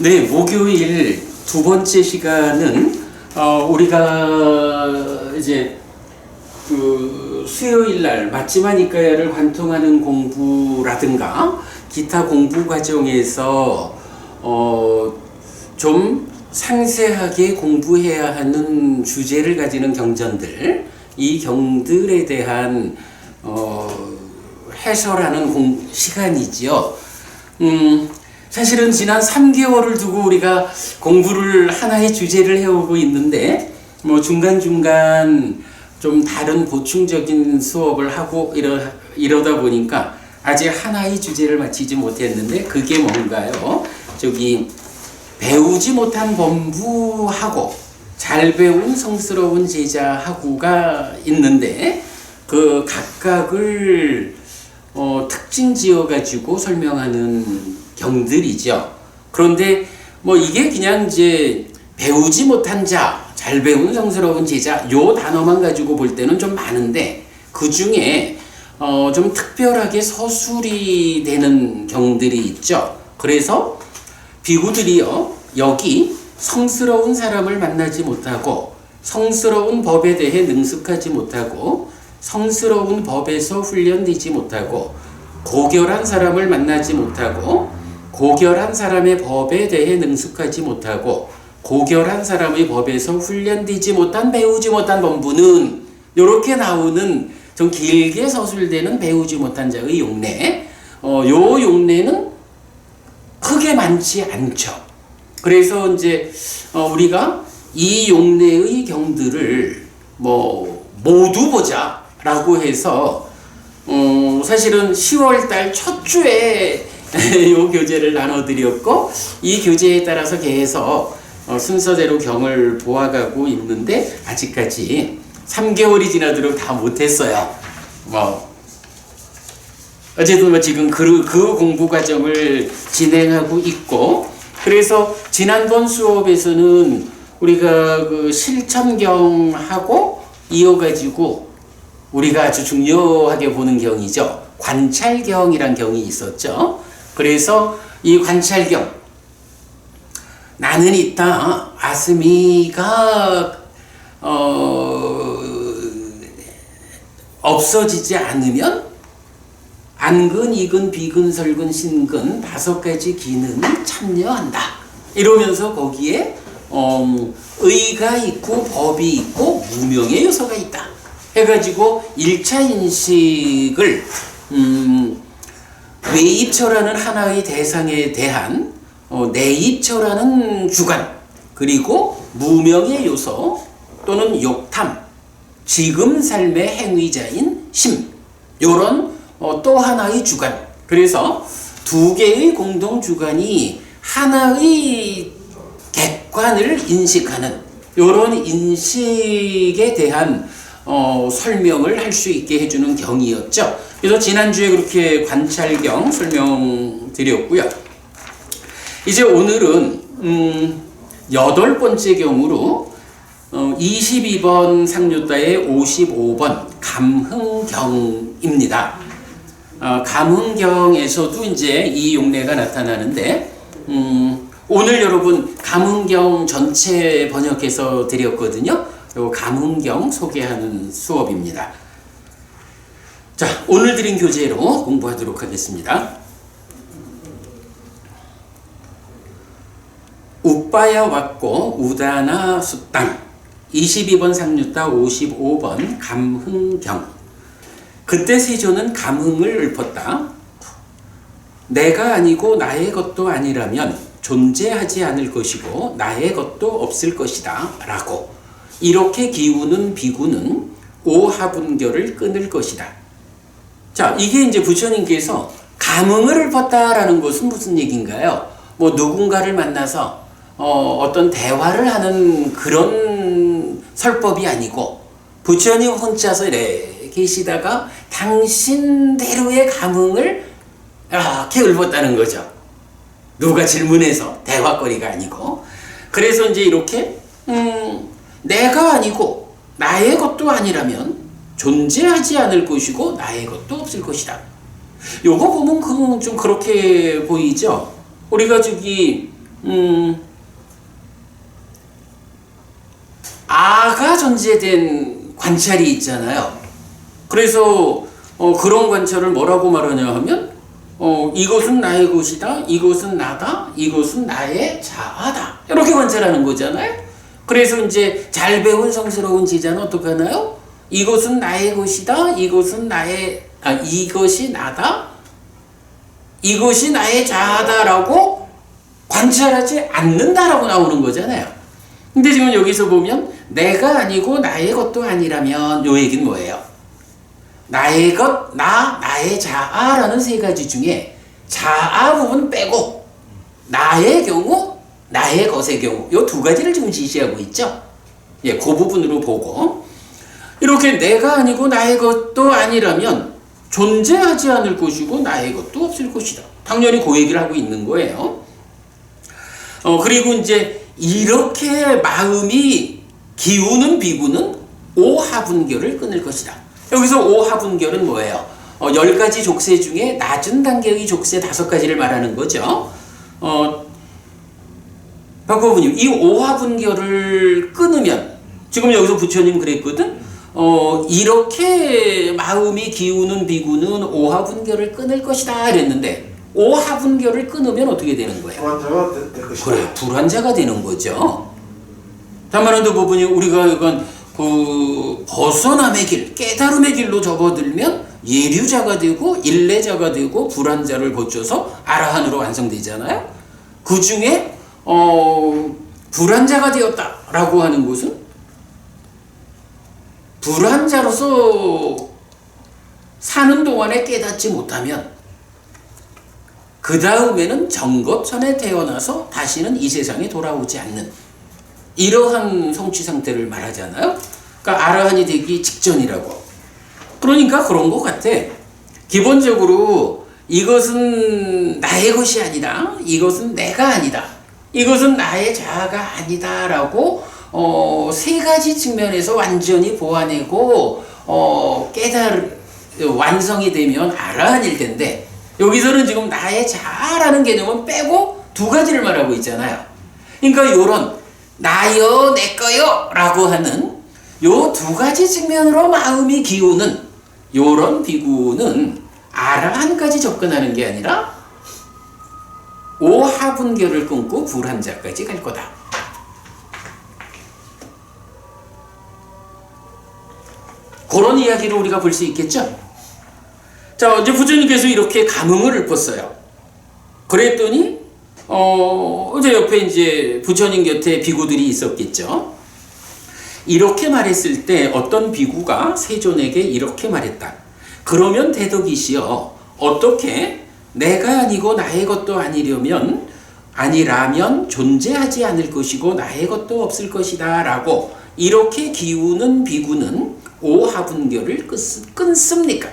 네, 목요일 두 번째 시간은 우리가 이제 그 수요일 날 맞지마 니까야를 관통하는 공부라든가 기타 공부 과정에서 좀 상세하게 공부해야 하는 주제를 가지는 경전들, 이 경들에 대한 해설하는 시간이지요. 사실은 지난 3개월을 두고 우리가 공부를 하나의 주제를 해오고 있는데 중간중간 좀 다른 보충적인 수업을 하고 이러다 보니까 아직 하나의 주제를 마치지 못했는데, 그게 뭔가요? 배우지 못한 범부하고 잘 배운 성스러운 제자하고가 있는데, 그 각각을 특징 지어 가지고 설명하는 경들이죠. 그런데 이게 그냥 이제 배우지 못한 자, 잘 배운 성스러운 제자, 요 단어만 가지고 볼 때는 좀 많은데, 그 중에 좀 특별하게 서술이 되는 경들이 있죠. 그래서 비구들이요, 여기 성스러운 사람을 만나지 못하고, 성스러운 법에 대해 능숙하지 못하고, 성스러운 법에서 훈련되지 못하고, 고결한 사람을 만나지 못하고, 고결한 사람의 법에 대해 능숙하지 못하고, 고결한 사람의 법에서 훈련되지 못한, 배우지 못한 범부는, 이렇게 나오는 좀 길게 서술되는 배우지 못한 자의 용례, 요 용례는 크게 많지 않죠. 그래서 이제 우리가 이 용례의 경들을 모두 보자 라고 해서 사실은 10월달 첫 주에 요 교재를 나눠드렸고, 이 교재에 따라서 계속 순서대로 경을 보아가고 있는데, 아직까지 3개월이 지나도록 다 못했어요. 어쨌든 지금 그 공부 과정을 진행하고 있고, 그래서 지난번 수업에서는 우리가 그 실천경하고 이어가지고 우리가 아주 중요하게 보는 경이죠. 관찰경이란 경이 있었죠. 그래서 이 관찰경, 나는 있다, 아스미가 없어지지 않으면 안근, 이근, 비근, 설근, 신근 5가지 기능이 참여한다. 이러면서 거기에 의가 있고 법이 있고 무명의 요소가 있다 해가지고 1차 인식을 외입처라는 하나의 대상에 대한 내입처라는 주관, 그리고 무명의 요소 또는 욕탐, 지금 삶의 행위자인 심, 요런 또 하나의 주관, 그래서 두 개의 공동 주관이 하나의 객관을 인식하는 요런 인식에 대한 설명을 할 수 있게 해주는 경이었죠. 그래서 지난주에 그렇게 관찰경 설명드렸고요. 이제 오늘은 8번째 경으로 22번 상류다의 55번 감흥경입니다. 감흥경에서도 이제 이 용례가 나타나는데, 오늘 여러분 감흥경 전체 번역해서 드렸거든요. 요 감흥경 소개하는 수업입니다. 자, 오늘 드린 교재로 공부하도록 하겠습니다. 우빠야 왔고 우다나 숫당 22번 상류다 55번 감흥경. 그때 세조는 감흥을 읊었다. 내가 아니고 나의 것도 아니라면 존재하지 않을 것이고 나의 것도 없을 것이다 라고, 이렇게 기우는 비구는 오하분결을 끊을 것이다. 자, 이게 이제 부처님께서 감흥을 읊었다라는 것은 무슨 얘기인가요? 누군가를 만나서 어떤 대화를 하는 그런 설법이 아니고, 부처님 혼자서 이렇게 계시다가 당신대로의 감흥을 이렇게 읊었다는 거죠. 누가 질문해서 대화거리가 아니고. 그래서 이제 이렇게 내가 아니고 나의 것도 아니라면 존재하지 않을 것이고 나의 것도 없을 것이다. 요거 보면 좀 그렇게 보이죠. 우리가 아가 전제된 관찰이 있잖아요. 그래서 그런 관찰을 뭐라고 말하냐 하면 이것은 나의 것이다, 이것은 나다, 이것은 나의 자아다, 이렇게 관찰하는 거잖아요. 그래서 이제 잘 배운 성스러운 제자는 어떻게 하나요? 이것은 나의 것이다, 이것이 나다, 이것이 나의 자아다라고 관찰하지 않는다라고 나오는 거잖아요. 근데 지금 여기서 보면 내가 아니고 나의 것도 아니라면 요 얘기는 뭐예요? 나의 것, 나의 자아라는 세 가지 중에 자아 부분 빼고 나의 경우, 나의 것의 경우 요 두 가지를 지금 지시하고 있죠. 예, 그 부분으로 보고 이렇게 내가 아니고 나의 것도 아니라면 존재하지 않을 것이고 나의 것도 없을 것이다. 당연히 그 얘기를 하고 있는 거예요. 그리고 이제 이렇게 마음이 기우는 비구는 오하분결을 끊을 것이다. 여기서 오하분결은 뭐예요? 10가지 족쇄 중에 낮은 단계의 족쇄 5가지를 말하는 거죠. 박고부님, 이 오하분결을 끊으면, 지금 여기서 부처님 그랬거든? 이렇게 마음이 기우는 비구는 오하분결을 끊을 것이다 이랬는데, 오하분결을 끊으면 어떻게 되는 거예요? 불안자가 될 것이다. 그래, 불안자가 되는 거죠. 다만 한도 부분이 우리가 이건 벗어남의 길, 깨달음의 길로 접어들면 예류자가 되고 일례자가 되고 불안자를 거쳐서 아라한으로 완성되잖아요. 그 중에 불안자가 되었다라고 하는 것은 불안자로서 사는 동안에 깨닫지 못하면 그 다음에는 정겁천에 태어나서 다시는 이 세상에 돌아오지 않는 이러한 성취 상태를 말하잖아요. 그러니까 아라한이 되기 직전이라고. 그러니까 그런 것 같아. 기본적으로 이것은 나의 것이 아니다, 이것은 내가 아니다, 이것은 나의 자아가 아니다라고 세 가지 측면에서 완전히 보완하고 완성이 되면 아라한일 텐데, 여기서는 지금 나의 자아라는 개념은 빼고 두 가지를 말하고 있잖아요. 그러니까 요런 나요 내꺼요 라고 하는 요 두 가지 측면으로 마음이 기우는 요런 비구는 아라한까지 접근하는 게 아니라 오하분결을 끊고 불한자까지 갈 거다. 그런 이야기를 우리가 볼 수 있겠죠? 자, 이제 부처님께서 이렇게 감흥을 읊었어요. 그랬더니 이제 옆에 이제 부처님 곁에 비구들이 있었겠죠. 이렇게 말했을 때 어떤 비구가 세존에게 이렇게 말했다. 그러면 대덕이시여, 어떻게 내가 아니고 나의 것도 아니라면 존재하지 않을 것이고 나의 것도 없을 것이다 라고 이렇게 기우는 비구는 오하분결을 끊습니까?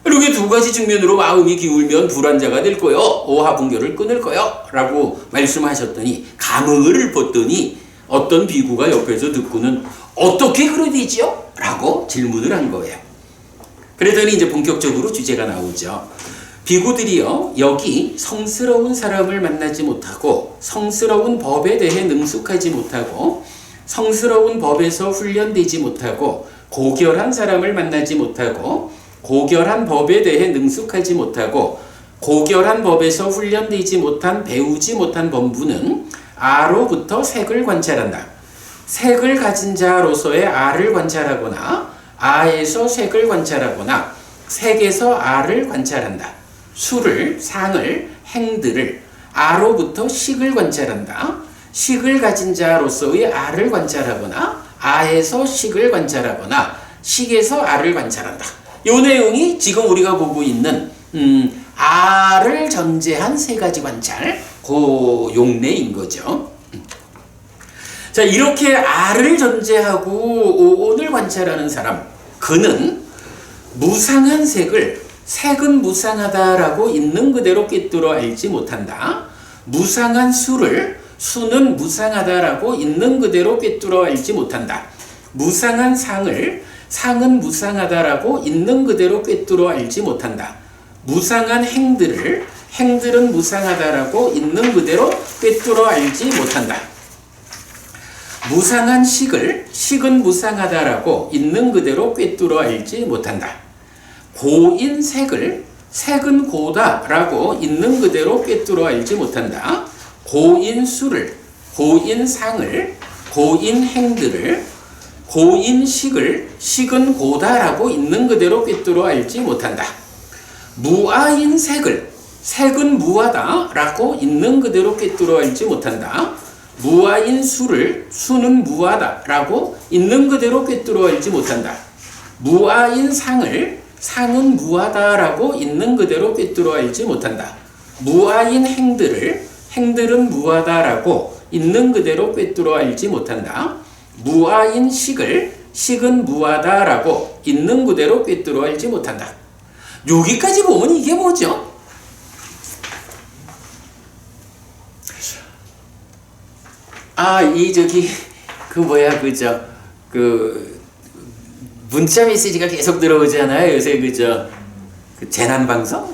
이렇게 두 가지 측면으로 마음이 기울면 불안자가 될 거요, 오하분결을 끊을 거요 라고 말씀하셨더니 감흥을 읊었더니 어떤 비구가 옆에서 듣고는 어떻게 그래 되지요? 라고 질문을 한 거예요. 그랬더니 이제 본격적으로 주제가 나오죠. 비구들이요, 여기 성스러운 사람을 만나지 못하고 성스러운 법에 대해 능숙하지 못하고 성스러운 법에서 훈련되지 못하고 고결한 사람을 만나지 못하고 고결한 법에 대해 능숙하지 못하고 고결한 법에서 훈련되지 못한 배우지 못한 범부는 아로부터 색을 관찰한다. 색을 가진 자로서의 아를 관찰하거나 아에서 색을 관찰하거나 색에서 아를 관찰한다. 수를, 상을, 행들을 아로부터 식을 관찰한다. 식을 가진 자로서의 아를 관찰하거나 아에서 식을 관찰하거나 식에서 아를 관찰한다. 이 내용이 지금 우리가 보고 있는 아를 전제한 세 가지 관찰, 그 용례인 거죠. 자, 이렇게 아를 전제하고 오온을 관찰하는 사람, 그는 무상한 색은 무상하다라고 있는 그대로 꿰뚫어 알지 못한다. 무상한 수는 무상하다라고 있는 그대로 꿰뚫어 알지 못한다. 무상한 상은 무상하다라고 있는 그대로 꿰뚫어 알지 못한다. 무상한 행들은 무상하다라고 있는 그대로 꿰뚫어 알지 못한다. 무상한 식은 무상하다라고 있는 그대로 꿰뚫어 알지 못한다. 고인 색은 고다라고 있는 그대로 꿰뚫어 알지 못한다. 고인 고인 상을, 고인 행들을, 고인 식은 고다라고 있는 그대로 꿰뚫어 알지 못한다. 무아인 색은 무하다라고 있는 그대로 꿰뚫어 알지 못한다. 무아인 수는 무하다라고 있는 그대로 꿰뚫어 알지 못한다. 무아인 상은 무하다라고 있는 그대로 꿰뚫어 알지 못한다. 무아인 행들은 무하다라고 있는 그대로 꿰뚫어 알지 못한다. 무아인 식은 무하다라고 있는 그대로 꿰뚫어 알지 못한다. 여기까지 보면 이게 뭐죠? 문자 메시지가 계속 들어오잖아요. 요새 그 재난 방송?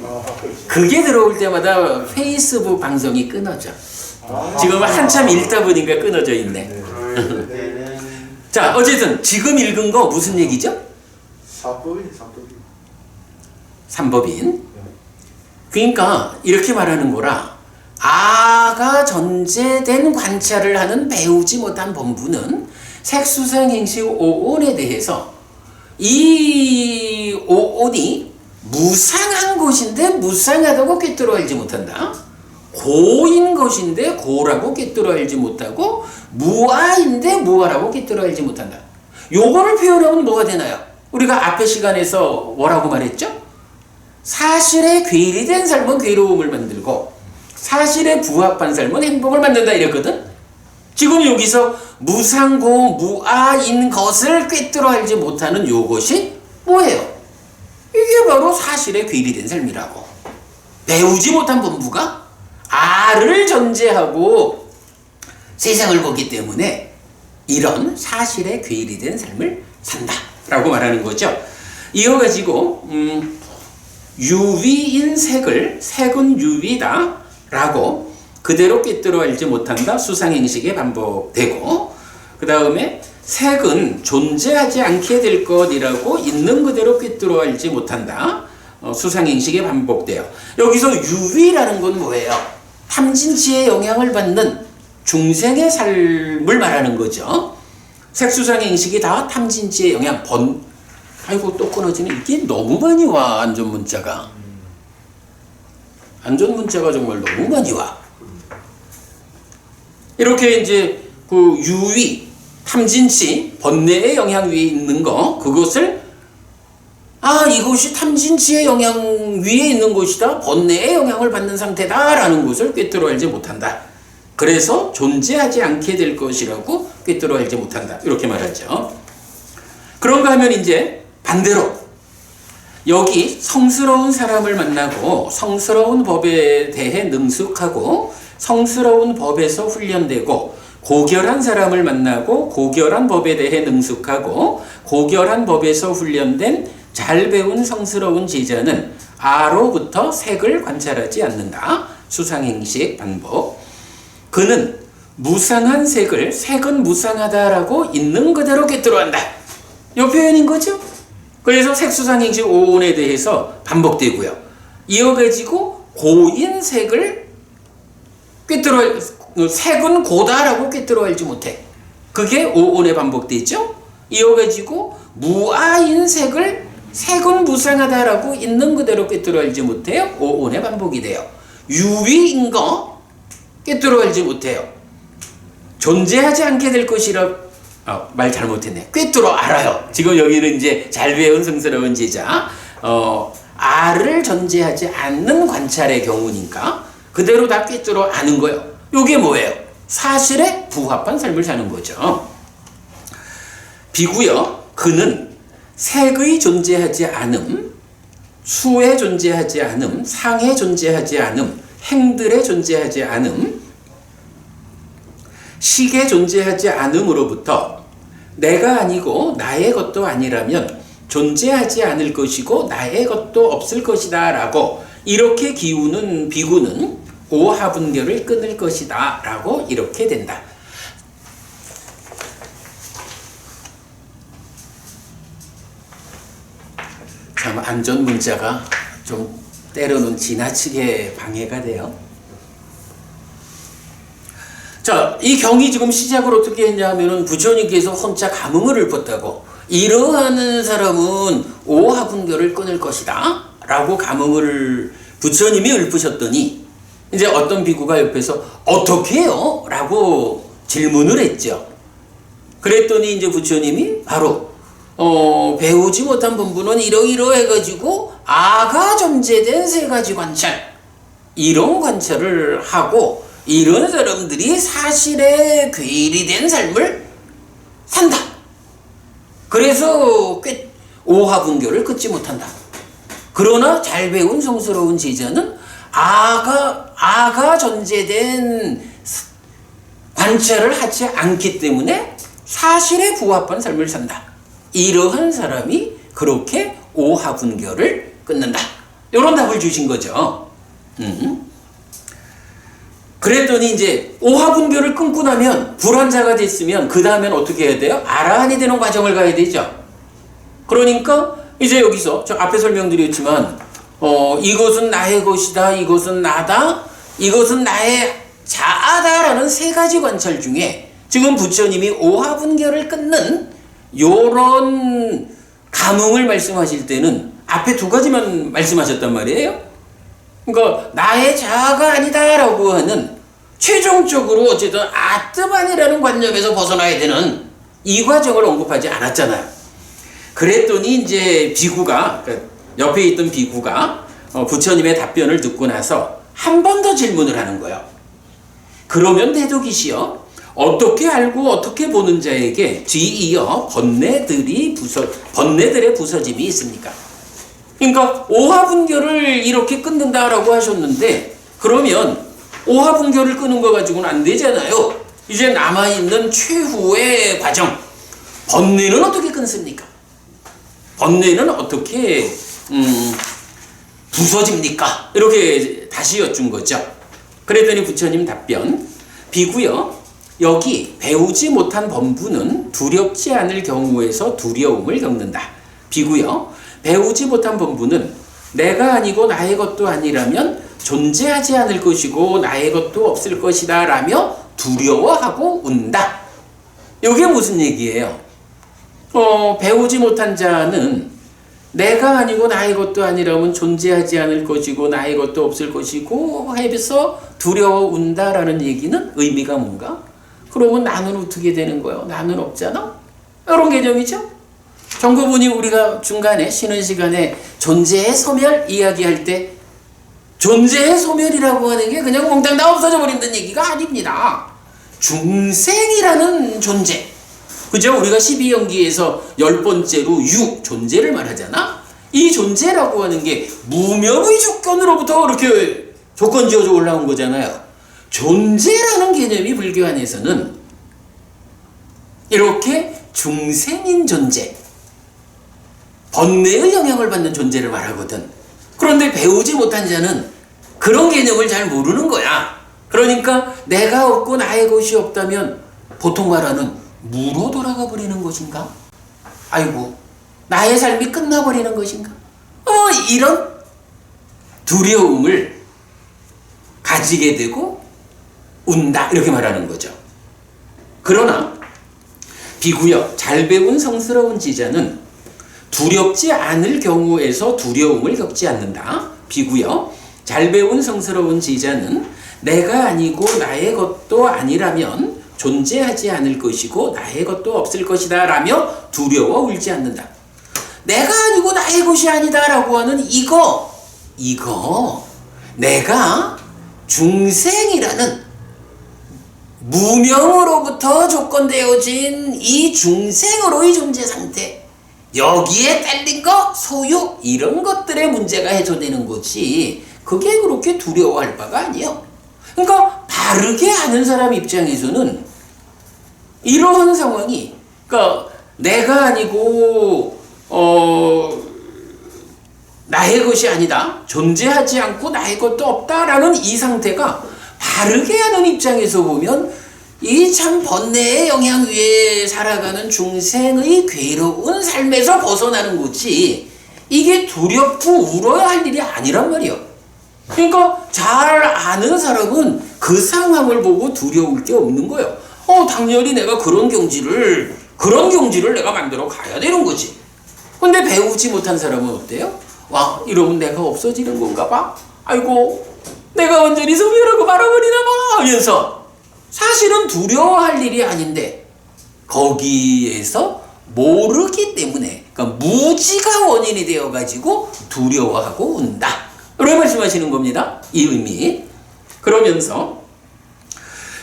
그게 들어올 때마다 페이스북 방송이 끊어져. 지금 한참 읽다 보니까 끊어져 있네. 자, 어쨌든 지금 읽은 거 무슨 얘기죠? 삼법인. 그러니까 이렇게 말하는 거라. 아가 전제된 관찰을 하는 배우지 못한 범부는 색수상행식 오온에 대해서 이 오온이 무상한 것인데 무상하다고 꿰뚫어 알지 못한다. 고인 것인데 고라고 꿰뚫어 알지 못하고 무아인데 무아라고 꿰뚫어 알지 못한다. 요거를 표현하면 뭐가 되나요? 우리가 앞의 시간에서 뭐라고 말했죠? 사실에 괴리된 삶은 괴로움을 만들고 사실에 부합한 삶은 행복을 만든다 이랬거든. 지금 여기서 무상고 무아인 것을 꿰뚫어 알지 못하는 요것이 뭐예요? 이게 바로 사실에 괴리된 삶이라고. 배우지 못한 범부가 아를 전제하고 세상을 보기 때문에 이런 사실에 괴리된 삶을 산다라고 말하는 거죠. 이어가지고 유위인 색은 유위다 라고 그대로 꿰뚫어 알지 못한다. 수상행식에 반복되고, 그 다음에 색은 존재하지 않게 될 것이라고 있는 그대로 꿰뚫어 알지 못한다. 수상행식에 반복돼요. 여기서 유위라는 건 뭐예요? 탐진치의 영향을 받는 중생의 삶을 말하는 거죠. 색수상행식이 다 탐진치의 영향, 아이고 또 끊어지네. 이게 너무 많이 와. 안전문자가 정말 너무 많이 와. 이렇게 이제 그 유위, 탐진치, 번뇌의 영향 위에 있는 거, 그것을 이것이 탐진치의 영향 위에 있는 것이다. 번뇌의 영향을 받는 상태다라는 것을 꿰뚫어 알지 못한다. 그래서 존재하지 않게 될 것이라고 꿰뚫어 알지 못한다. 이렇게 말하죠. 그런가 하면 이제 반대로 여기 성스러운 사람을 만나고 성스러운 법에 대해 능숙하고 성스러운 법에서 훈련되고 고결한 사람을 만나고 고결한 법에 대해 능숙하고 고결한 법에서 훈련된 잘 배운 성스러운 제자는 아로부터 색을 관찰하지 않는다. 수상행식 반복. 그는 무상한 색은 무상하다라고 있는 그대로 꿰뚫어 한다. 이 표현인 거죠. 그래서 색수상행식 오온에 대해서 반복되고요. 이어가지고 고인 색은 고다라고 꿰뚫어 알지 못해. 그게 오온에 반복되죠. 이어가지고 무아인 색은 무상하다라고 있는 그대로 꿰뚫어 알지 못해요. 오온에 반복이 돼요. 유위인 거 꿰뚫어 알지 못해요. 존재하지 않게 될 것이라 말 잘못했네. 꿰뚫어 알아요. 지금 여기는 이제 잘 배운 성스러운 제자. 알을 전제하지 않는 관찰의 경우니까 그대로 다 꿰뚫어 아는 거예요. 이게 뭐예요? 사실에 부합한 삶을 사는 거죠. 비구여, 그는 색의 존재하지 않음, 수에 존재하지 않음, 상에 존재하지 않음, 행들에 존재하지 않음, 식에 존재하지 않음으로부터 내가 아니고 나의 것도 아니라면 존재하지 않을 것이고 나의 것도 없을 것이다 라고 이렇게 기우는 비구는 오하분결을 끊을 것이다 라고 이렇게 된다. 참 안전 문자가 좀 때로는 지나치게 방해가 돼요. 자, 이 경이 지금 시작을 어떻게 했냐 하면은 부처님께서 혼자 감흥을 읊었다고, 이러한 사람은 오하분결을 끊을 것이다 라고 감흥을 부처님이 읊으셨더니 이제 어떤 비구가 옆에서 어떻게 해요? 라고 질문을 했죠. 그랬더니 이제 부처님이 바로 배우지 못한 본분은 이러이러해가지고 아가 존재된 세 가지 관찰, 이런 관찰을 하고 이런 사람들이 사실에 괴리된 삶을 산다. 그래서 꽤 오하분결을 끊지 못한다. 그러나 잘 배운 성스러운 제자는 아가 존재된 관찰을 하지 않기 때문에 사실에 부합한 삶을 산다. 이러한 사람이 그렇게 오하분결을 끊는다. 이런 답을 주신 거죠. 그랬더니 이제 오하분결을 끊고 나면 불환자가 됐으면 그 다음엔 어떻게 해야 돼요? 아라한이 되는 과정을 가야 되죠. 그러니까 이제 여기서 저 앞에 설명드렸지만 이것은 나의 것이다, 이것은 나다, 이것은 나의 자아다라는 세 가지 관찰 중에 지금 부처님이 오하분결을 끊는 요런 감흥을 말씀하실 때는 앞에 두 가지만 말씀하셨단 말이에요. 그러니까 나의 자아가 아니다라고 하는 최종적으로 어쨌든 아트만이라는 관념에서 벗어나야 되는 이 과정을 언급하지 않았잖아요. 그랬더니 이제 비구가, 그러니까 옆에 있던 비구가 부처님의 답변을 듣고 나서 한 번 더 질문을 하는 거예요. 그러면 대독이시여, 어떻게 알고 어떻게 보는 자에게 뒤이어 번뇌들의 부서짐이 있습니까? 그러니까 오하분결을 이렇게 끊는다라고 하셨는데, 그러면 오하분결을 끊은 거 가지고는 안 되잖아요. 이제 남아있는 최후의 과정, 번뇌는 어떻게 끊습니까? 번뇌는 어떻게 부서집니까? 이렇게 다시 여쭌 거죠. 그랬더니 부처님 답변, 비구여, 여기 배우지 못한 범부는 두렵지 않을 경우에서 두려움을 겪는다. 비구여, 배우지 못한 범부는 내가 아니고 나의 것도 아니라면 존재하지 않을 것이고 나의 것도 없을 것이다 라며 두려워하고 운다. 이게 무슨 얘기예요? 배우지 못한 자는 내가 아니고 나의 것도 아니라면 존재하지 않을 것이고 나의 것도 없을 것이고 해서 두려워 운다라는 얘기는 의미가 뭔가? 그러면 나는 어떻게 되는 거예요? 나는 없잖아? 이런 개념이죠? 정거분이 우리가 중간에 쉬는 시간에 존재의 소멸 이야기할 때 존재의 소멸이라고 하는 게 그냥 몽땅 다 없어져 버린다는 얘기가 아닙니다. 중생이라는 존재, 그죠? 우리가 12연기에서 10번째로 유, 존재를 말하잖아? 이 존재라고 하는 게 무명의 조건으로부터 이렇게 조건 지어져 올라온 거잖아요. 존재라는 개념이 불교 안에서는 이렇게 중생인 존재, 번뇌의 영향을 받는 존재를 말하거든. 그런데 배우지 못한 자는 그런 개념을 잘 모르는 거야. 그러니까 내가 없고 나의 것이 없다면 보통 말하는 무로 돌아가 버리는 것인가? 아이고, 나의 삶이 끝나버리는 것인가? 이런 두려움을 가지게 되고 운다, 이렇게 말하는 거죠. 그러나 비구여, 잘 배운 성스러운 지자는 두렵지 않을 경우에서 두려움을 겪지 않는다. 비구여, 잘 배운 성스러운 지자는 내가 아니고 나의 것도 아니라면 존재하지 않을 것이고 나의 것도 없을 것이다 라며 두려워 울지 않는다. 내가 아니고 나의 것이 아니다 라고 하는 이거 내가 중생이라는 무명으로부터 조건되어진 이 중생으로의 존재 상태, 여기에 딸린 거, 소유, 이런 것들의 문제가 해소되는 거지 그게 그렇게 두려워할 바가 아니에요. 그러니까 바르게 아는 사람 입장에서는 이러한 상황이, 그러니까 내가 아니고 나의 것이 아니다. 존재하지 않고 나의 것도 없다라는 이 상태가 바르게 하는 입장에서 보면 이 참 번뇌의 영향 위에 살아가는 중생의 괴로운 삶에서 벗어나는 거지 이게 두렵고 울어야 할 일이 아니란 말이야. 그러니까 잘 아는 사람은 그 상황을 보고 두려울 게 없는 거예요. 당연히 내가 그런 경지를 내가 만들어 가야 되는 거지. 근데 배우지 못한 사람은 어때요? 와, 이러면 내가 없어지는 건가 봐. 아이고, 내가 완전히 소멸하고 말아버리나 봐 하면서 사실은 두려워할 일이 아닌데 거기에서 모르기 때문에 그러니까 무지가 원인이 되어가지고 두려워하고 온다. 이렇게 말씀하시는 겁니다. 이 의미. 그러면서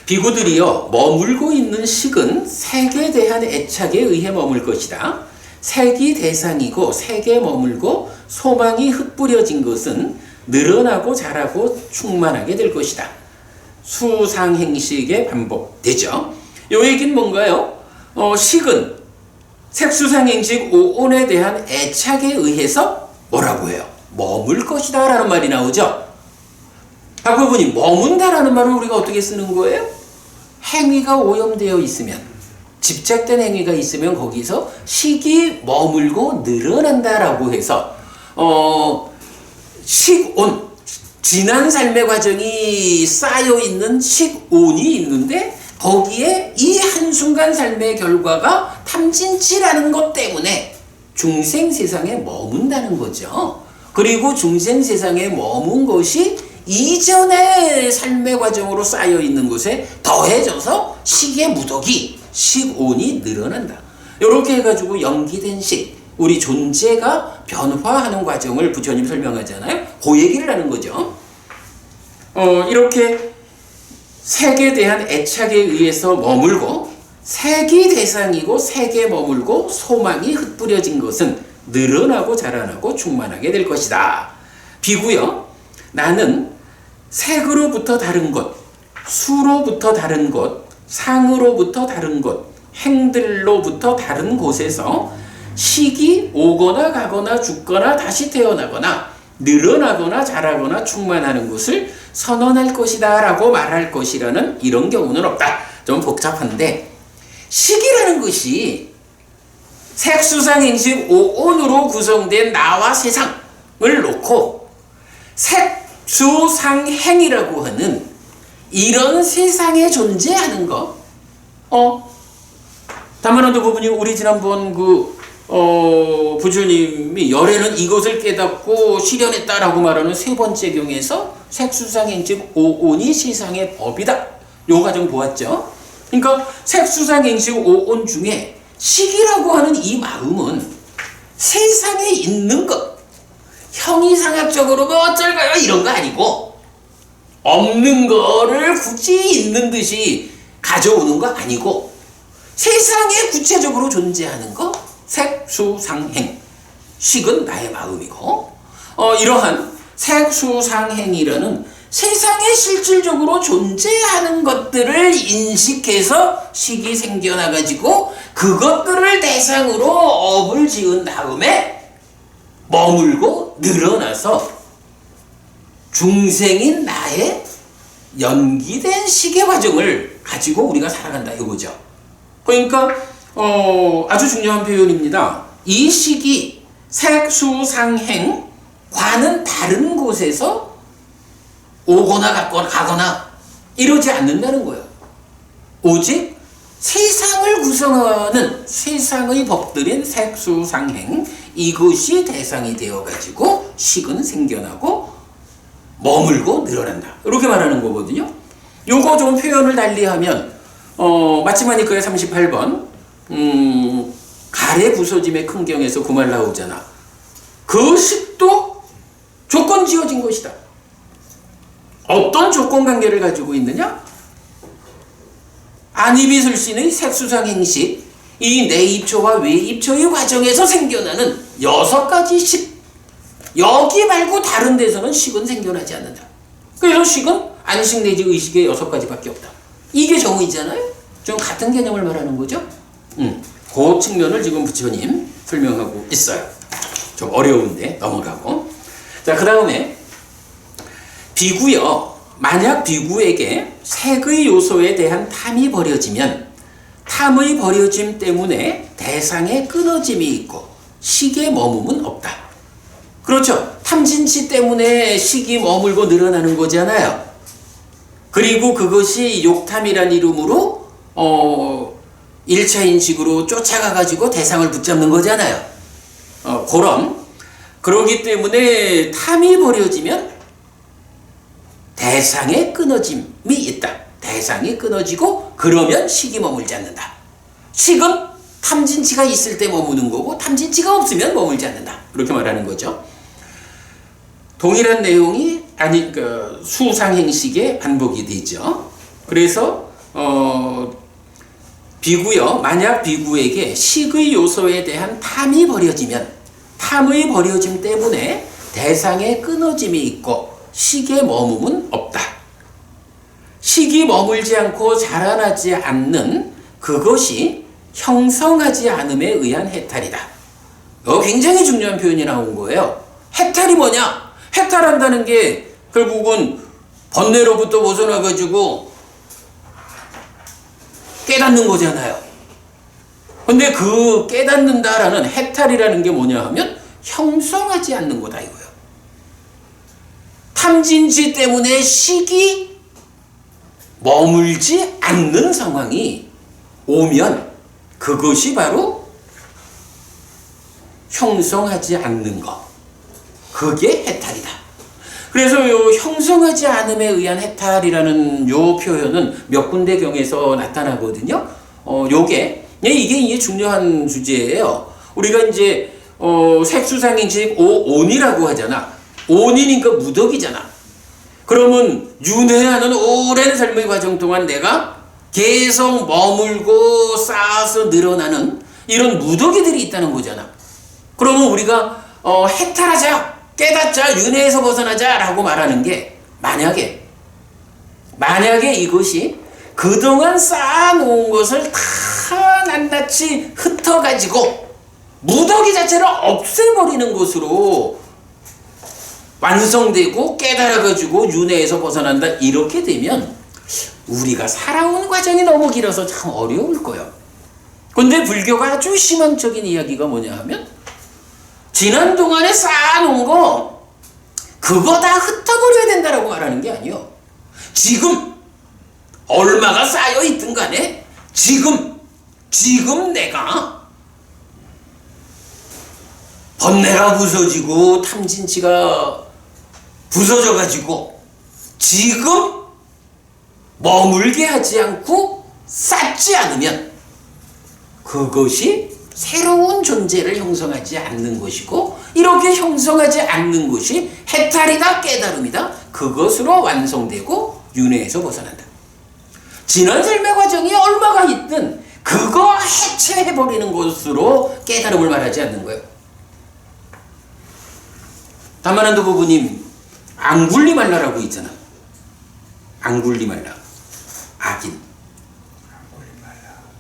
비구들이여 머물고 있는 식은 색에 대한 애착에 의해 머물 것이다. 색이 대상이고 색에 머물고 소망이 흩뿌려진 것은 늘어나고 자라고 충만하게 될 것이다. 수상행식의 반복되죠. 요 얘기는 뭔가요? 식은 색수상행식 오온에 대한 애착에 의해서 뭐라고 해요? 머물 것이다 라는 말이 나오죠. 박부분이 머문다라는 말을 우리가 어떻게 쓰는 거예요? 행위가 오염되어 있으면 집착된 행위가 있으면 거기서 식이 머물고 늘어난다라고 해서 식온 지난 삶의 과정이 쌓여있는 식온이 있는데 거기에 이 한순간 삶의 결과가 탐진치라는 것 때문에 중생 세상에 머문다는 거죠. 그리고 중생 세상에 머문 것이 이전의 삶의 과정으로 쌓여있는 것에 더해져서 식의 무더기, 식온이 늘어난다. 이렇게 해가지고 연기된 식, 우리 존재가 변화하는 과정을 부처님 설명하잖아요. 그 얘기를 하는 거죠. 이렇게 색에 대한 애착에 의해서 머물고 색이 대상이고 색에 머물고 소망이 흩뿌려진 것은 늘어나고 자라나고 충만하게 될 것이다. 비구여, 나는 색으로부터 다른 것, 수로부터 다른 것, 상으로부터 다른 것, 행들로부터 다른 곳에서 식이 오거나 가거나 죽거나 다시 태어나거나 늘어나거나 자라거나 충만하는 것을 선언할 것이다 라고 말할 것이라는 이런 경우는 없다. 좀 복잡한데 식이라는 것이 색수상행식 오온으로 구성된 나와 세상을 놓고 색수상행이라고 하는 이런 세상에 존재하는 것. 다만한도 부분이 우리 지난번 부처님이 열애는 이것을 깨닫고 실현했다라고 말하는 세 번째 경에서 색수상행식 오온이 세상의 법이다. 요 과정 보았죠. 그러니까 색수상행식 오온 중에 식이라고 하는 이 마음은 세상에 있는 것, 형이상학적으로 뭐 어쩔까요? 이런 거 아니고 없는 거를 굳이 있는 듯이 가져오는 거 아니고 세상에 구체적으로 존재하는 거 색수상행. 식은 나의 마음이고 이러한 색수상행이라는 세상에 실질적으로 존재하는 것들을 인식해서 식이 생겨나가지고 그것들을 대상으로 업을 지은 다음에 머물고 늘어나서 중생인 나의 연기된 식의 과정을 가지고 우리가 살아간다 이거죠. 그러니까 아주 중요한 표현입니다. 이 식이 색수상행과는 다른 곳에서 오거나 가거나 이러지 않는다는 거예요. 오직 세상을 구성하는 세상의 법들인 색수상행 이것이 대상이 되어가지고 식은 생겨나고 머물고 늘어난다. 이렇게 말하는 거거든요. 요거 좀 표현을 달리하면 마치마니커의 38번 가래 부서짐의 큰 경에서 그 말 나오잖아. 그 식도 조건 지어진 것이다. 어떤 조건 관계를 가지고 있느냐? 안이비술신의 색수상행식, 이 내입초와 외입초의 과정에서 생겨나는 6가지 식. 여기 말고 다른 데서는 식은 생겨나지 않는다. 그래서 식은 안식 내지 의식의 6가지밖에 없다. 이게 정의잖아요. 좀 같은 개념을 말하는 거죠. 그 측면을 지금 부처님 설명하고 있어요. 좀 어려운데 넘어가고. 자, 그 다음에 비구요. 만약 비구에게 색의 요소에 대한 탐이 버려지면 탐의 버려짐 때문에 대상에 끊어짐이 있고 식의 머금은 없다. 그렇죠. 탐진치 때문에 식이 머물고 늘어나는 거잖아요. 그리고 그것이 욕탐이란 이름으로 1차 인식으로 쫓아가가지고 대상을 붙잡는 거잖아요. 그러기 때문에 탐이 버려지면 대상에 끊어짐이 있다. 대상이 끊어지고 그러면 식이 머물지 않는다. 식은 탐진치가 있을 때 머무는 거고 탐진치가 없으면 머물지 않는다. 그렇게 말하는 거죠. 동일한 내용이 수상행식의 반복이 되죠. 그래서 비구요. 만약 비구에게 식의 요소에 대한 탐이 버려지면 탐의 버려짐 때문에 대상에 끊어짐이 있고 식의 머금은 없다. 식이 머물지 않고 자라나지 않는 그것이 형성하지 않음에 의한 해탈이다. 굉장히 중요한 표현이 나온 거예요. 해탈이 뭐냐? 해탈한다는 게 결국은 번뇌로부터 벗어나가지고 깨닫는 거잖아요. 근데 그 깨닫는다라는 해탈이라는 게 뭐냐 하면 형성하지 않는 거다 이거예요. 탐진치 때문에 식이 머물지 않는 상황이 오면 그것이 바로 형성하지 않는 것. 그게 해탈이다. 그래서 요 형성하지 않음에 의한 해탈이라는 요 표현은 몇 군데 경에서 나타나거든요. 이게 이제 중요한 주제예요. 우리가 이제 색수상행식 온이라고 하잖아. 온이니까 무덕이잖아. 그러면 윤회하는 오랜 삶의 과정 동안 내가 계속 머물고 쌓아서 늘어나는 이런 무더기들이 있다는 거잖아. 그러면 우리가 해탈하자, 깨닫자, 윤회에서 벗어나자 라고 말하는 게 만약에 이것이 그동안 쌓아놓은 것을 다 낱낱이 흩어가지고 무더기 자체를 없애버리는 것으로 완성되고 깨달아가지고 윤회에서 벗어난다 이렇게 되면 우리가 살아온 과정이 너무 길어서 참 어려울 거예요. 근데 불교가 아주 희망적인 이야기가 뭐냐 하면 지난 동안에 쌓아놓은 거 그거 다 흩어버려야 된다라고 말하는 게 아니에요. 지금 얼마가 쌓여있든 간에 지금 내가 번뇌가 부서지고 탐진치가 부서져가지고 지금 머물게 하지 않고 쌓지 않으면 그것이 새로운 존재를 형성하지 않는 것이고 이렇게 형성하지 않는 것이 해탈이다 깨달음이다 그것으로 완성되고 윤회에서 벗어난다. 지난 삶의 과정이 얼마가 있든 그거 해체해버리는 것으로 깨달음을 말하지 않는 거예요. 다만한도 부부님 앙굴리말라라고 있잖아. 앙굴리말라 악인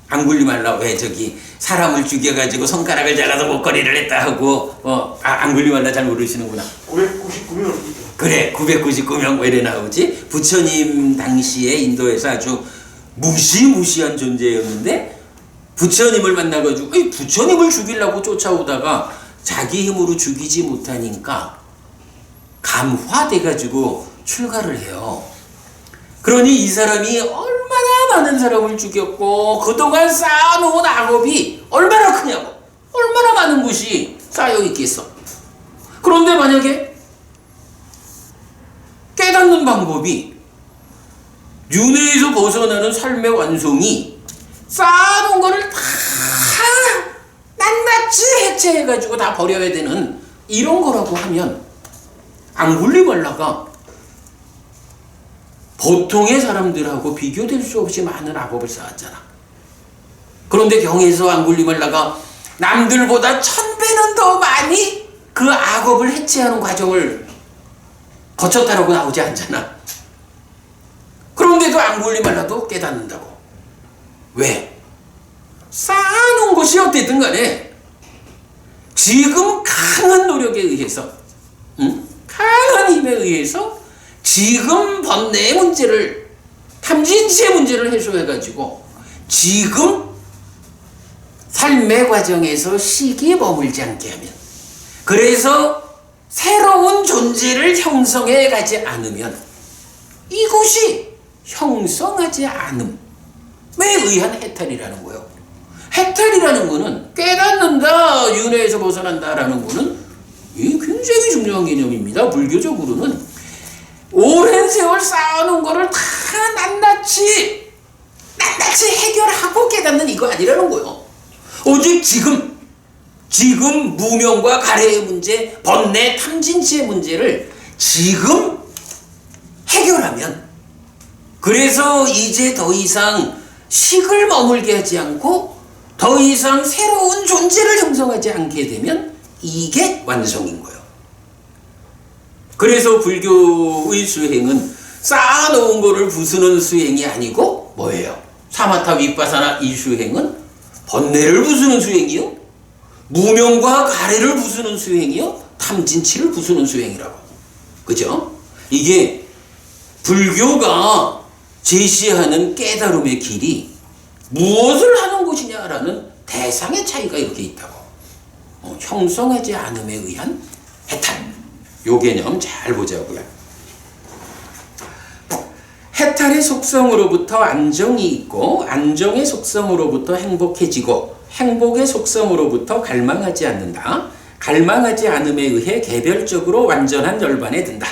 앙굴리말라 왜 저기 사람을 죽여가지고 손가락을 잘라서 목걸이를 했다 하고 앙굴리말라 잘 모르시는구나. 999명 그래 999명 왜 이래 나오지? 부처님 당시에 인도에서 아주 무시무시한 존재였는데 부처님을 만나가지고 부처님을 죽이려고 쫓아오다가 자기 힘으로 죽이지 못하니까 감화돼가지고 출가를 해요. 그러니 이 사람이 얼마나 많은 사람을 죽였고 그동안 쌓아놓은 악업이 얼마나 크냐고, 얼마나 많은 것이 쌓여있겠어. 그런데 만약에 깨닫는 방법이 윤회에서 벗어나는 삶의 완성이 쌓아놓은 거를 다 낱낱이 해체해가지고 다 버려야 되는 이런 거라고 하면 앙굴리말라가 보통의 사람들하고 비교될 수 없이 많은 악업을 쌓았잖아. 그런데 경에서 앙굴리말라가 남들보다 1000배는 더 많이 그 악업을 해체하는 과정을 거쳤다라고 나오지 않잖아. 그런데도 앙굴리말라도 깨닫는다고. 왜? 쌓아놓은 것이 어쨌든 간에 지금 강한 노력에 의해서 강한 특별한 힘에 의해서 지금 번뇌의 문제를, 탐진치의 문제를 해소해가지고 지금 삶의 과정에서 시기에 머물지 않게 하면, 그래서 새로운 존재를 형성해 가지 않으면 이것이 형성하지 않음에 의한 해탈이라는 거예요. 해탈이라는 거는 깨닫는다, 윤회에서 벗어난다라는 거는 이 굉장히 중요한 개념입니다. 불교적으로는 오랜 세월 쌓아놓은 거를 다 낱낱이 해결하고 깨닫는 이거 아니라는 거예요. 오직 지금 무명과 가래의 문제, 번뇌, 탐진치의 문제를 지금 해결하면, 그래서 이제 더 이상 식을 머물게 하지 않고 더 이상 새로운 존재를 형성하지 않게 되면 이게 완성인 거예요. 그래서 불교의 수행은 쌓아놓은 거를 부수는 수행이 아니고 뭐예요? 사마타 윗바사나 이 수행은 번뇌를 부수는 수행이요, 무명과 가래를 부수는 수행이요, 탐진치를 부수는 수행이라고. 그죠? 이게 불교가 제시하는 깨달음의 길이 무엇을 하는 것이냐라는 대상의 차이가 이렇게 있다고. 형성하지 않음에 의한 해탈. 요 개념 잘 보자고요. 해탈의 속성으로부터 안정이 있고, 안정의 속성으로부터 행복해지고, 행복의 속성으로부터 갈망하지 않는다. 갈망하지 않음에 의해 개별적으로 완전한 열반에 든다.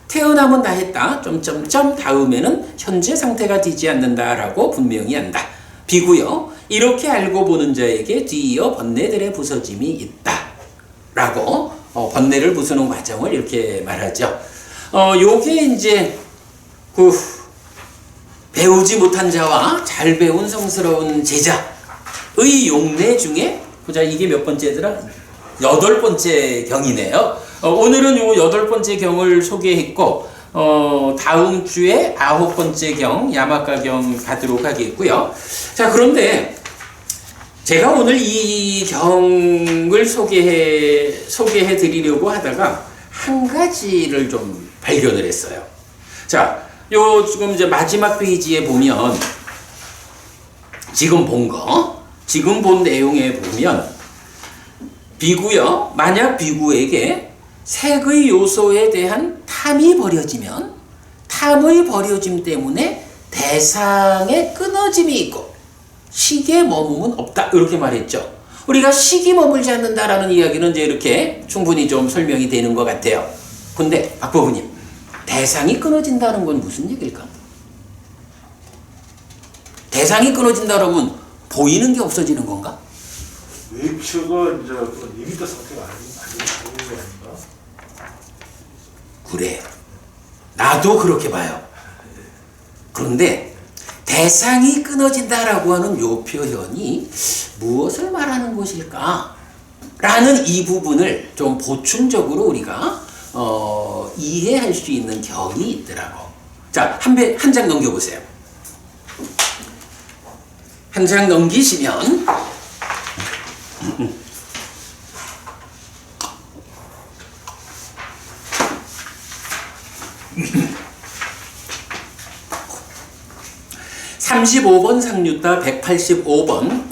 태어나면 다 했다. 점점점 다음에는 현재 상태가 되지 않는다라고 분명히 한다. 비구요. 이렇게 알고 보는 자에게 뒤이어 번뇌들의 부서짐이 있다. 라고 번뇌를 부수는 과정을 이렇게 말하죠. 요게 이제 배우지 못한 자와 잘 배운 성스러운 제자의 용례 중에, 보자, 이게 몇 번째더라? 8번째 경이네요. 오늘은 요 8번째 경을 소개했고, 다음 주에 9번째 경, 야마가경 가도록 하겠고요. 자, 그런데 제가 오늘 이 경을 소개해 드리려고 하다가 한 가지를 좀 발견을 했어요. 자, 요 지금 이제 마지막 페이지에 보면 지금 본 내용에 보면 비구요. 만약 비구에게 색의 요소에 대한 탐이 버려지면 탐의 버려짐 때문에 대상에 끊어짐이 있고 식에 머금은 없다. 이렇게 말했죠. 우리가 식이 머물지 않는다라는 이야기는 이제 이렇게 충분히 좀 설명이 되는 것 같아요. 근데 박법우님, 대상이 끊어진다는 건 무슨 얘기일까? 대상이 끊어진다 그러면 보이는 게 없어지는 건가? 웨이처가 이제 리미터 상태가 아닌 게 아닌가? 그래, 나도 그렇게 봐요. 그런데 대상이 끊어진다라고 하는 요 표현이 무엇을 말하는 것일까? 라는 이 부분을 좀 보충적으로 우리가 이해할 수 있는 경이 있더라고. 자, 한 장 넘겨보세요. 한 장 넘기시면 35번 상류따 185번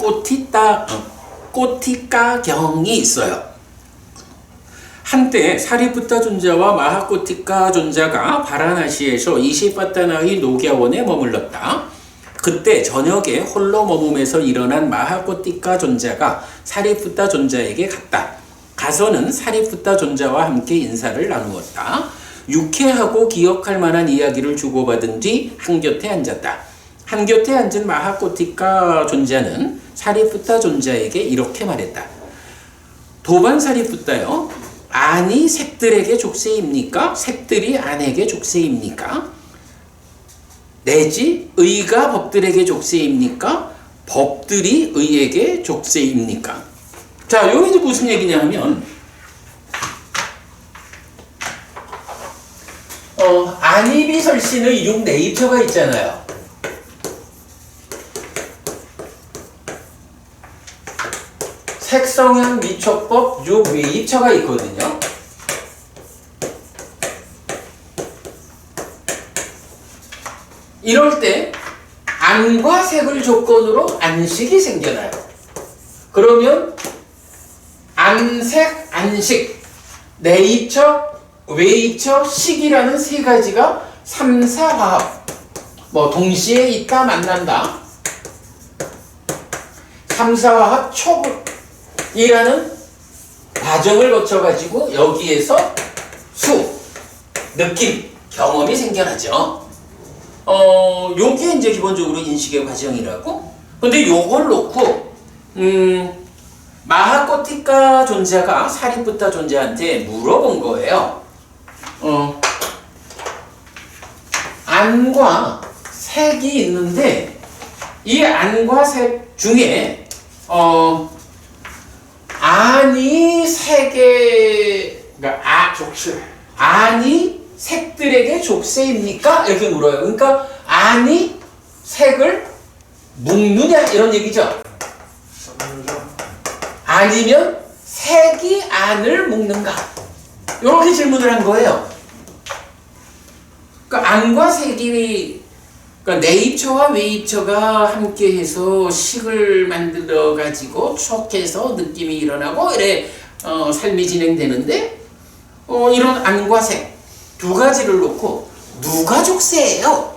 꼬티까경이 있어요. 한때 사리푸타 존자와 마하꼬티까 존자가 바라나시에서 이시파타나의 녹야원에 머물렀다. 그때 저녁에 홀로 머물면서 일어난 마하꼬티까 존자가 사리푸타 존자에게 갔다. 가서는 사리푸타 존자와 함께 인사를 나누었다. 유쾌하고 기억할 만한 이야기를 주고받은 뒤 한곁에 앉았다. 한곁에 앉은 마하꼬티까 존자는 사리푸타 존자에게 이렇게 말했다. 도반 사리푸타요, 안이 색들에게 족쇄입니까? 색들이 안에게 족쇄입니까? 내지 의가 법들에게 족쇄입니까? 법들이 의에게 족쇄입니까? 자, 여기 무슨 얘기냐 하면 안이비설신의 6네이처가 있잖아요. 색성향 미촉법 6웨이처가 있거든요. 이럴 때 안과 색을 조건으로 안식이 생겨나요. 그러면 안색, 안식, 네이처, 웨이처, 식이라는 세 가지가 3, 4화합. 뭐 동시에 있다 만난다. 3, 4화합 초급이라는 과정을 거쳐가지고 여기에서 수, 느낌, 경험이 생겨나죠. 요게 이제 기본적으로 인식의 과정이라고. 근데 요걸 놓고 마하코티카 존자가 사리푸타 존자한테 물어본 거예요. 안과 색이 있는데 이 안과 색 중에 안이 색의 그러니까 족쇄. 안이 색들에게 족쇄입니까? 이렇게 물어요. 그러니까 안이 색을 묶느냐 이런 얘기죠. 아니면 색이 안을 묶는가? 이렇게 질문을 한 거예요. 그러니까 안과 색이 그러니까 네이처와 웨이처가 함께해서 식을 만들어 가지고 촉해서 느낌이 일어나고 이래 삶이 진행되는데 이런 안과 색 두 가지를 놓고 누가 족쇄예요?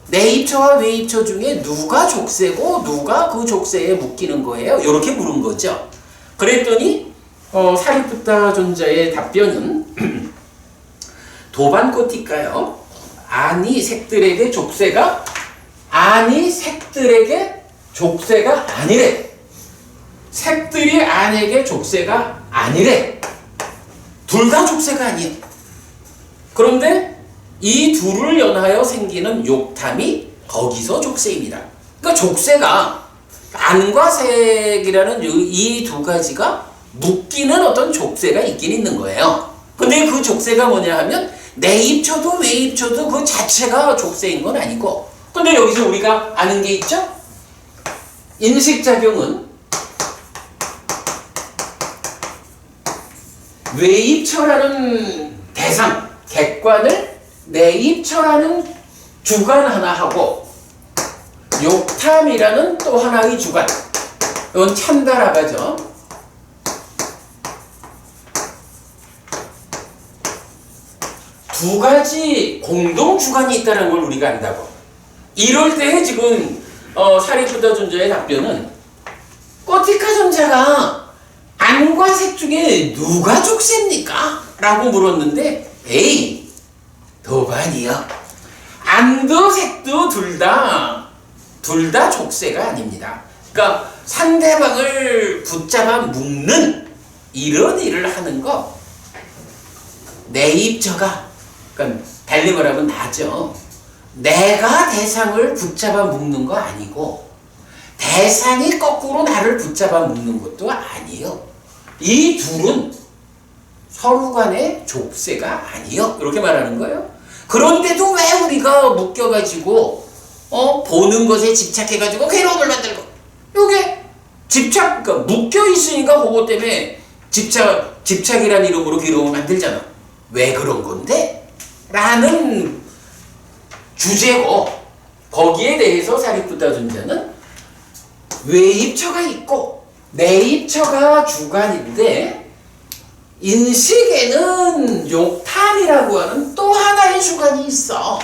네이처와 웨이처 중에 누가 족쇄고 누가 그 족쇄에 묶이는 거예요? 이렇게 물은 거죠. 그랬더니 사리푸타 존자의 답변은 도반코티카요. 아니 색들에게 족쇄가 아니래. 색들이 안에게 족쇄가 아니래. 둘 다 족쇄가 아니에요. 그런데 이 둘을 연하여 생기는 욕탐이 거기서 족쇄입니다. 그러니까 족쇄가 안과 색이라는 이 두 가지가 묶이는 어떤 족쇄가 있긴 있는 거예요. 근데 그 족쇄가 뭐냐 하면 내입처도 외입처도 그 자체가 족쇄인 건 아니고, 근데 여기서 우리가 아는 게 있죠? 인식작용은 외입처라는 대상, 객관을 내입처라는 주관 하나 하고 욕탐이라는 또 하나의 주관, 이건 참다라가죠. 두 가지 공동 주관이 있다는 걸 우리가 안다고. 이럴 때 지금 사리푸타 존자의 답변은 꼬티카 존자가 안과 색 중에 누가 족쇄입니까? 라고 물었는데 에이 도반이요. 안도 색도 둘 다 족쇄가 아닙니다. 그러니까 상대방을 붙잡아 묶는 이런 일을 하는 거 내입처가, 그러니까 달리 말하면 나죠. 내가 대상을 붙잡아 묶는 거 아니고 대상이 거꾸로 나를 붙잡아 묶는 것도 아니에요. 이 둘은 서로 간의 족쇄가 아니요. 이렇게 말하는 거예요. 그런데도 왜 우리가 묶여가지고 보는 것에 집착해가지고 괴로움을 만들고, 이게 집착, 그러니까 묶여있으니까 그것 때문에 집착이라는 이름으로 괴로움을 만들잖아. 왜 그런 건데? 라는 주제고, 거기에 대해서 사리푸타 존자는 외입처가 있고 내입처가 주관인데 인식에는 욕탐이라고 하는 또 하나의 주관이 있어.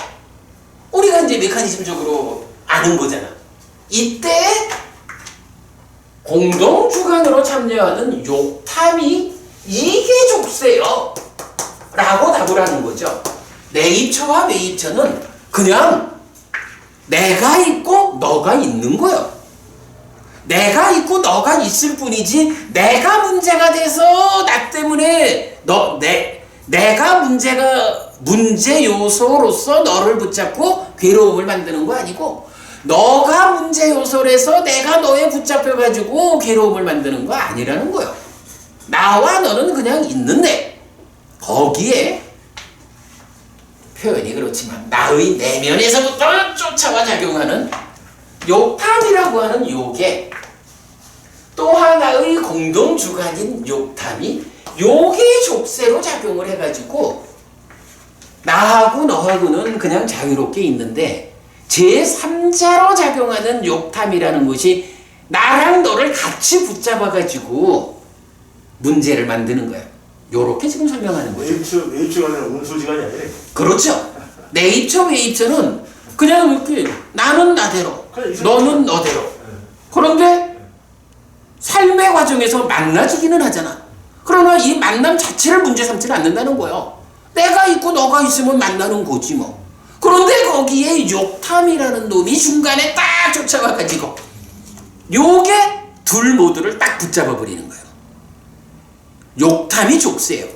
우리가 이제 메커니즘적으로 아는 거잖아. 이때 공동 주관으로 참여하는 욕탐이 이게 족쇄요 라고 답을 하는 거죠. 내입처와 외입처는 그냥 내가 있고 너가 있는 거예요. 내가 있고 너가 있을 뿐이지 내가 문제가 돼서 나 때문에 내가 문제 요소로서 너를 붙잡고 괴로움을 만드는 거 아니고, 너가 문제 요소라서 내가 너에 붙잡혀가지고 괴로움을 만드는 거 아니라는 거예요. 나와 너는 그냥 있는데 거기에 표현이 그렇지만 나의 내면에서부터 쫓아와 작용하는 욕탐이라고 하는 욕에 또 하나의 공동주관인 욕탐이 욕의 족쇄로 작용을 해가지고 나하고 너하고는 그냥 자유롭게 있는데 제3자로 작용하는 욕탐이라는 것이 나랑 너를 같이 붙잡아가지고 문제를 만드는 거야. 요렇게 지금 설명하는 거죠. 웨이츠가 아니라 온소지간이 아니래. 그렇죠. 네이처 웨이처는 그냥 이렇게 나는 나대로, 너는 너대로. 그런데 삶의 과정에서 만나지기는 하잖아. 그러나 이 만남 자체를 문제 삼지는 않는다는 거예요. 내가 있고 너가 있으면 만나는 거지 뭐. 그런데 거기에 욕탐이라는 놈이 중간에 딱 쫓아와가지고 요게 둘 모두를 딱 붙잡아 버리는 거예요. 욕탐이 족쇄예요.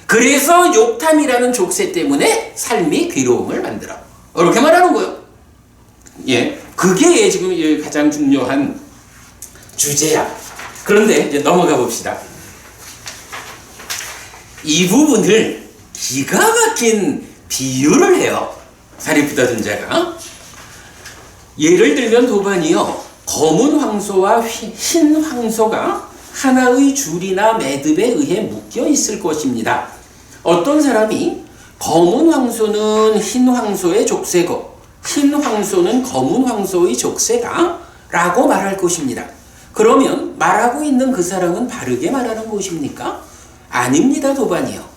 그래서 욕탐이라는 족쇄 때문에 삶이 괴로움을 만들어. 이렇게 말하는 거예요. 예, 그게 지금 가장 중요한 주제야. 그런데 이제 넘어가 봅시다. 이 부분을 기가 막힌 비유를 해요. 사리푸다 존자가. 예를 들면 도반이요. 검은 황소와 흰 황소가 하나의 줄이나 매듭에 의해 묶여 있을 것입니다. 어떤 사람이 검은 황소는 흰 황소의 족쇄고 흰 황소는 검은 황소의 족쇄다 라고 말할 것입니다. 그러면 말하고 있는 그 사람은 바르게 말하는 것입니까? 아닙니다. 도반이요.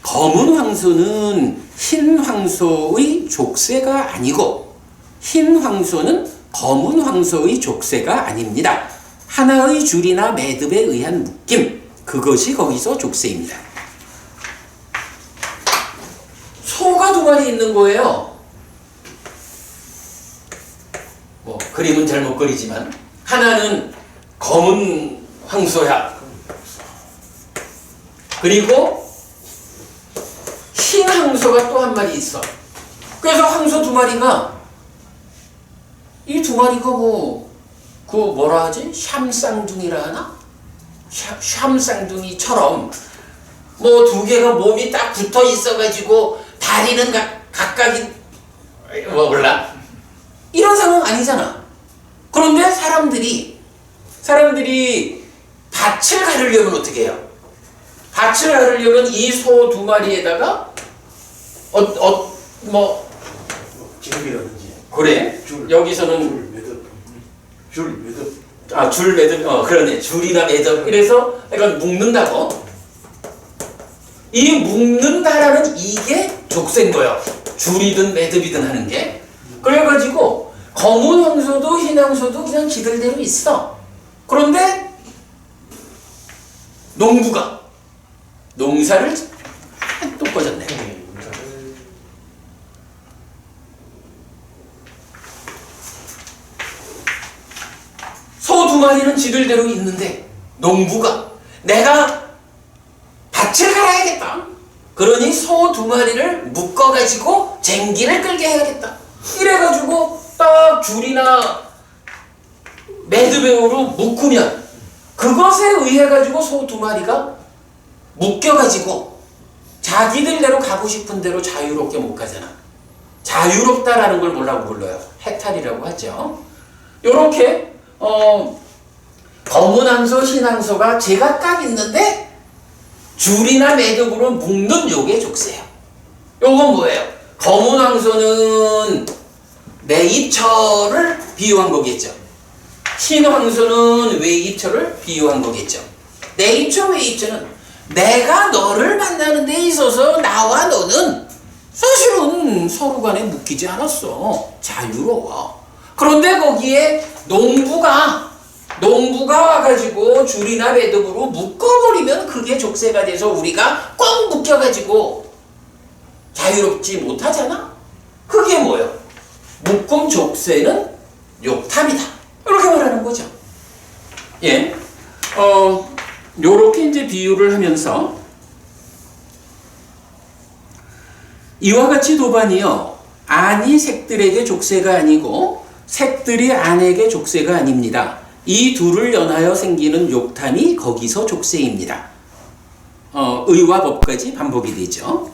검은 황소는 흰 황소의 족쇄가 아니고 흰 황소는 검은 황소의 족쇄가 아닙니다. 하나의 줄이나 매듭에 의한 묶임, 그것이 거기서 족쇄입니다. 소가 2마리 있는 거예요. 뭐 그림은 잘못 그리지만 하나는 검은 황소야. 그리고 흰 황소가 또 1마리 있어. 그래서 황소 2마리가 이 2마리가 그 뭐라 하지? 샴쌍둥이라 하나? 샴쌍둥이처럼 뭐 2개가 몸이 딱 붙어 있어가지고 다리는 각각이 뭐 몰라? 이런 상황 아니잖아. 그런데 사람들이 밭을 가르려면 어떻게 해요? 밭을 가르려면 이 소 2마리에다가 기름이라든지. 그래. 여기서는 줄 매듭. 줄 매듭. 그러네. 줄이나 매듭. 이래서 약간 묶는다고. 이 묶는다라는 이게 족쇄인 거예요. 줄이든 매듭이든 하는 게. 그래가지고 검은 황소도 흰 황소도 그냥 지들대로 있어. 그런데 농부가 농사를 또 꺼졌네. 소 2마리는 지들대로 있는데 농부가 내가 밭을 갈아야겠다. 그러니 소 2마리를 묶어가지고 쟁기를 끌게 해야겠다. 이래가지고 딱 줄이나 매듭으로 묶으면 그것에 의해가지고 소 2마리가 묶여가지고 자기들대로 가고 싶은 대로 자유롭게 못 가잖아. 자유롭다라는 걸 뭐라고 불러요? 해탈이라고 하죠. 요렇게 검은 황소, 흰 황소가 제각각 있는데 줄이나 매듭으로 묶는 요게 족쇄예요. 요건 뭐예요? 검은 황소는 내입처를 비유한 거겠죠. 흰 황소는 외입처를 비유한 거겠죠. 내입처, 외입처는 내가 너를 만나는 데 있어서 나와 너는 사실은 서로 간에 묶이지 않았어. 자유로워. 그런데 거기에 농부가 와가지고 줄이나 매듭으로 묶어버리면 그게 족쇄가 돼서 우리가 꽉 묶여가지고 자유롭지 못하잖아? 그게 뭐예요? 묶음 족쇄는 욕탐이다. 이렇게 말하는 거죠. 예. 요렇게 이제 비유를 하면서 이와 같이 도반이요. 안이 색들에게 족쇄가 아니고 색들이 안에게 족쇄가 아닙니다. 이 둘을 연하여 생기는 욕탐이 거기서 족쇄입니다. 의와 법까지 반복이 되죠.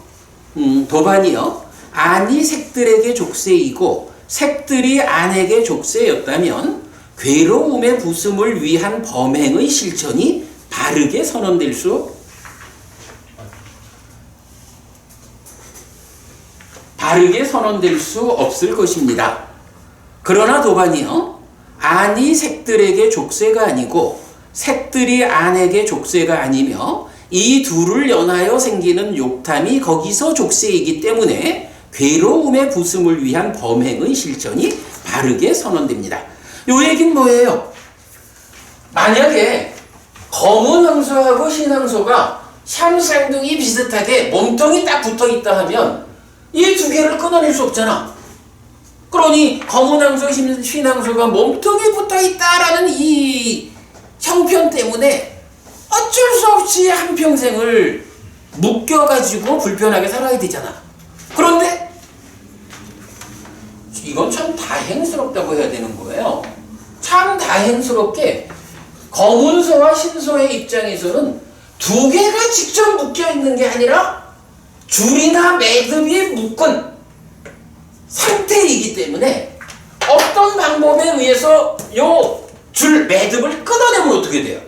도반이요. 안이 색들에게 족쇄이고 색들이 안에게 족쇄였다면 괴로움의 부숨을 위한 범행의 실천이 바르게 선언될 수 바르게 선언될 수 없을 것입니다. 그러나 도반이요, 안이 색들에게 족쇄가 아니고 색들이 안에게 족쇄가 아니며 이 둘을 연하여 생기는 욕탐이 거기서 족쇄이기 때문에 괴로움의 부숨을 위한 범행의 실천이 바르게 선언됩니다. 요 얘기는 뭐예요? 만약에 검은 황소하고 흰 황소가 쌍쌍둥이 비슷하게 몸통이 딱 붙어있다 하면 이 두 개를 끊어낼 수 없잖아. 그러니 검은 황소, 흰 황소가 몸통이 붙어있다라는 이 형편 때문에 어쩔 수 없이 한평생을 묶여가지고 불편하게 살아야 되잖아. 그런데 이건 참 다행스럽다고 해야 되는 거예요. 참 다행스럽게 검은 소와 흰소의 입장에서는 두 개가 직접 묶여있는 게 아니라 줄이나 매듭이 묶은 상태이기 때문에 어떤 방법에 의해서 요 줄 매듭을 끊어내면 어떻게 돼요?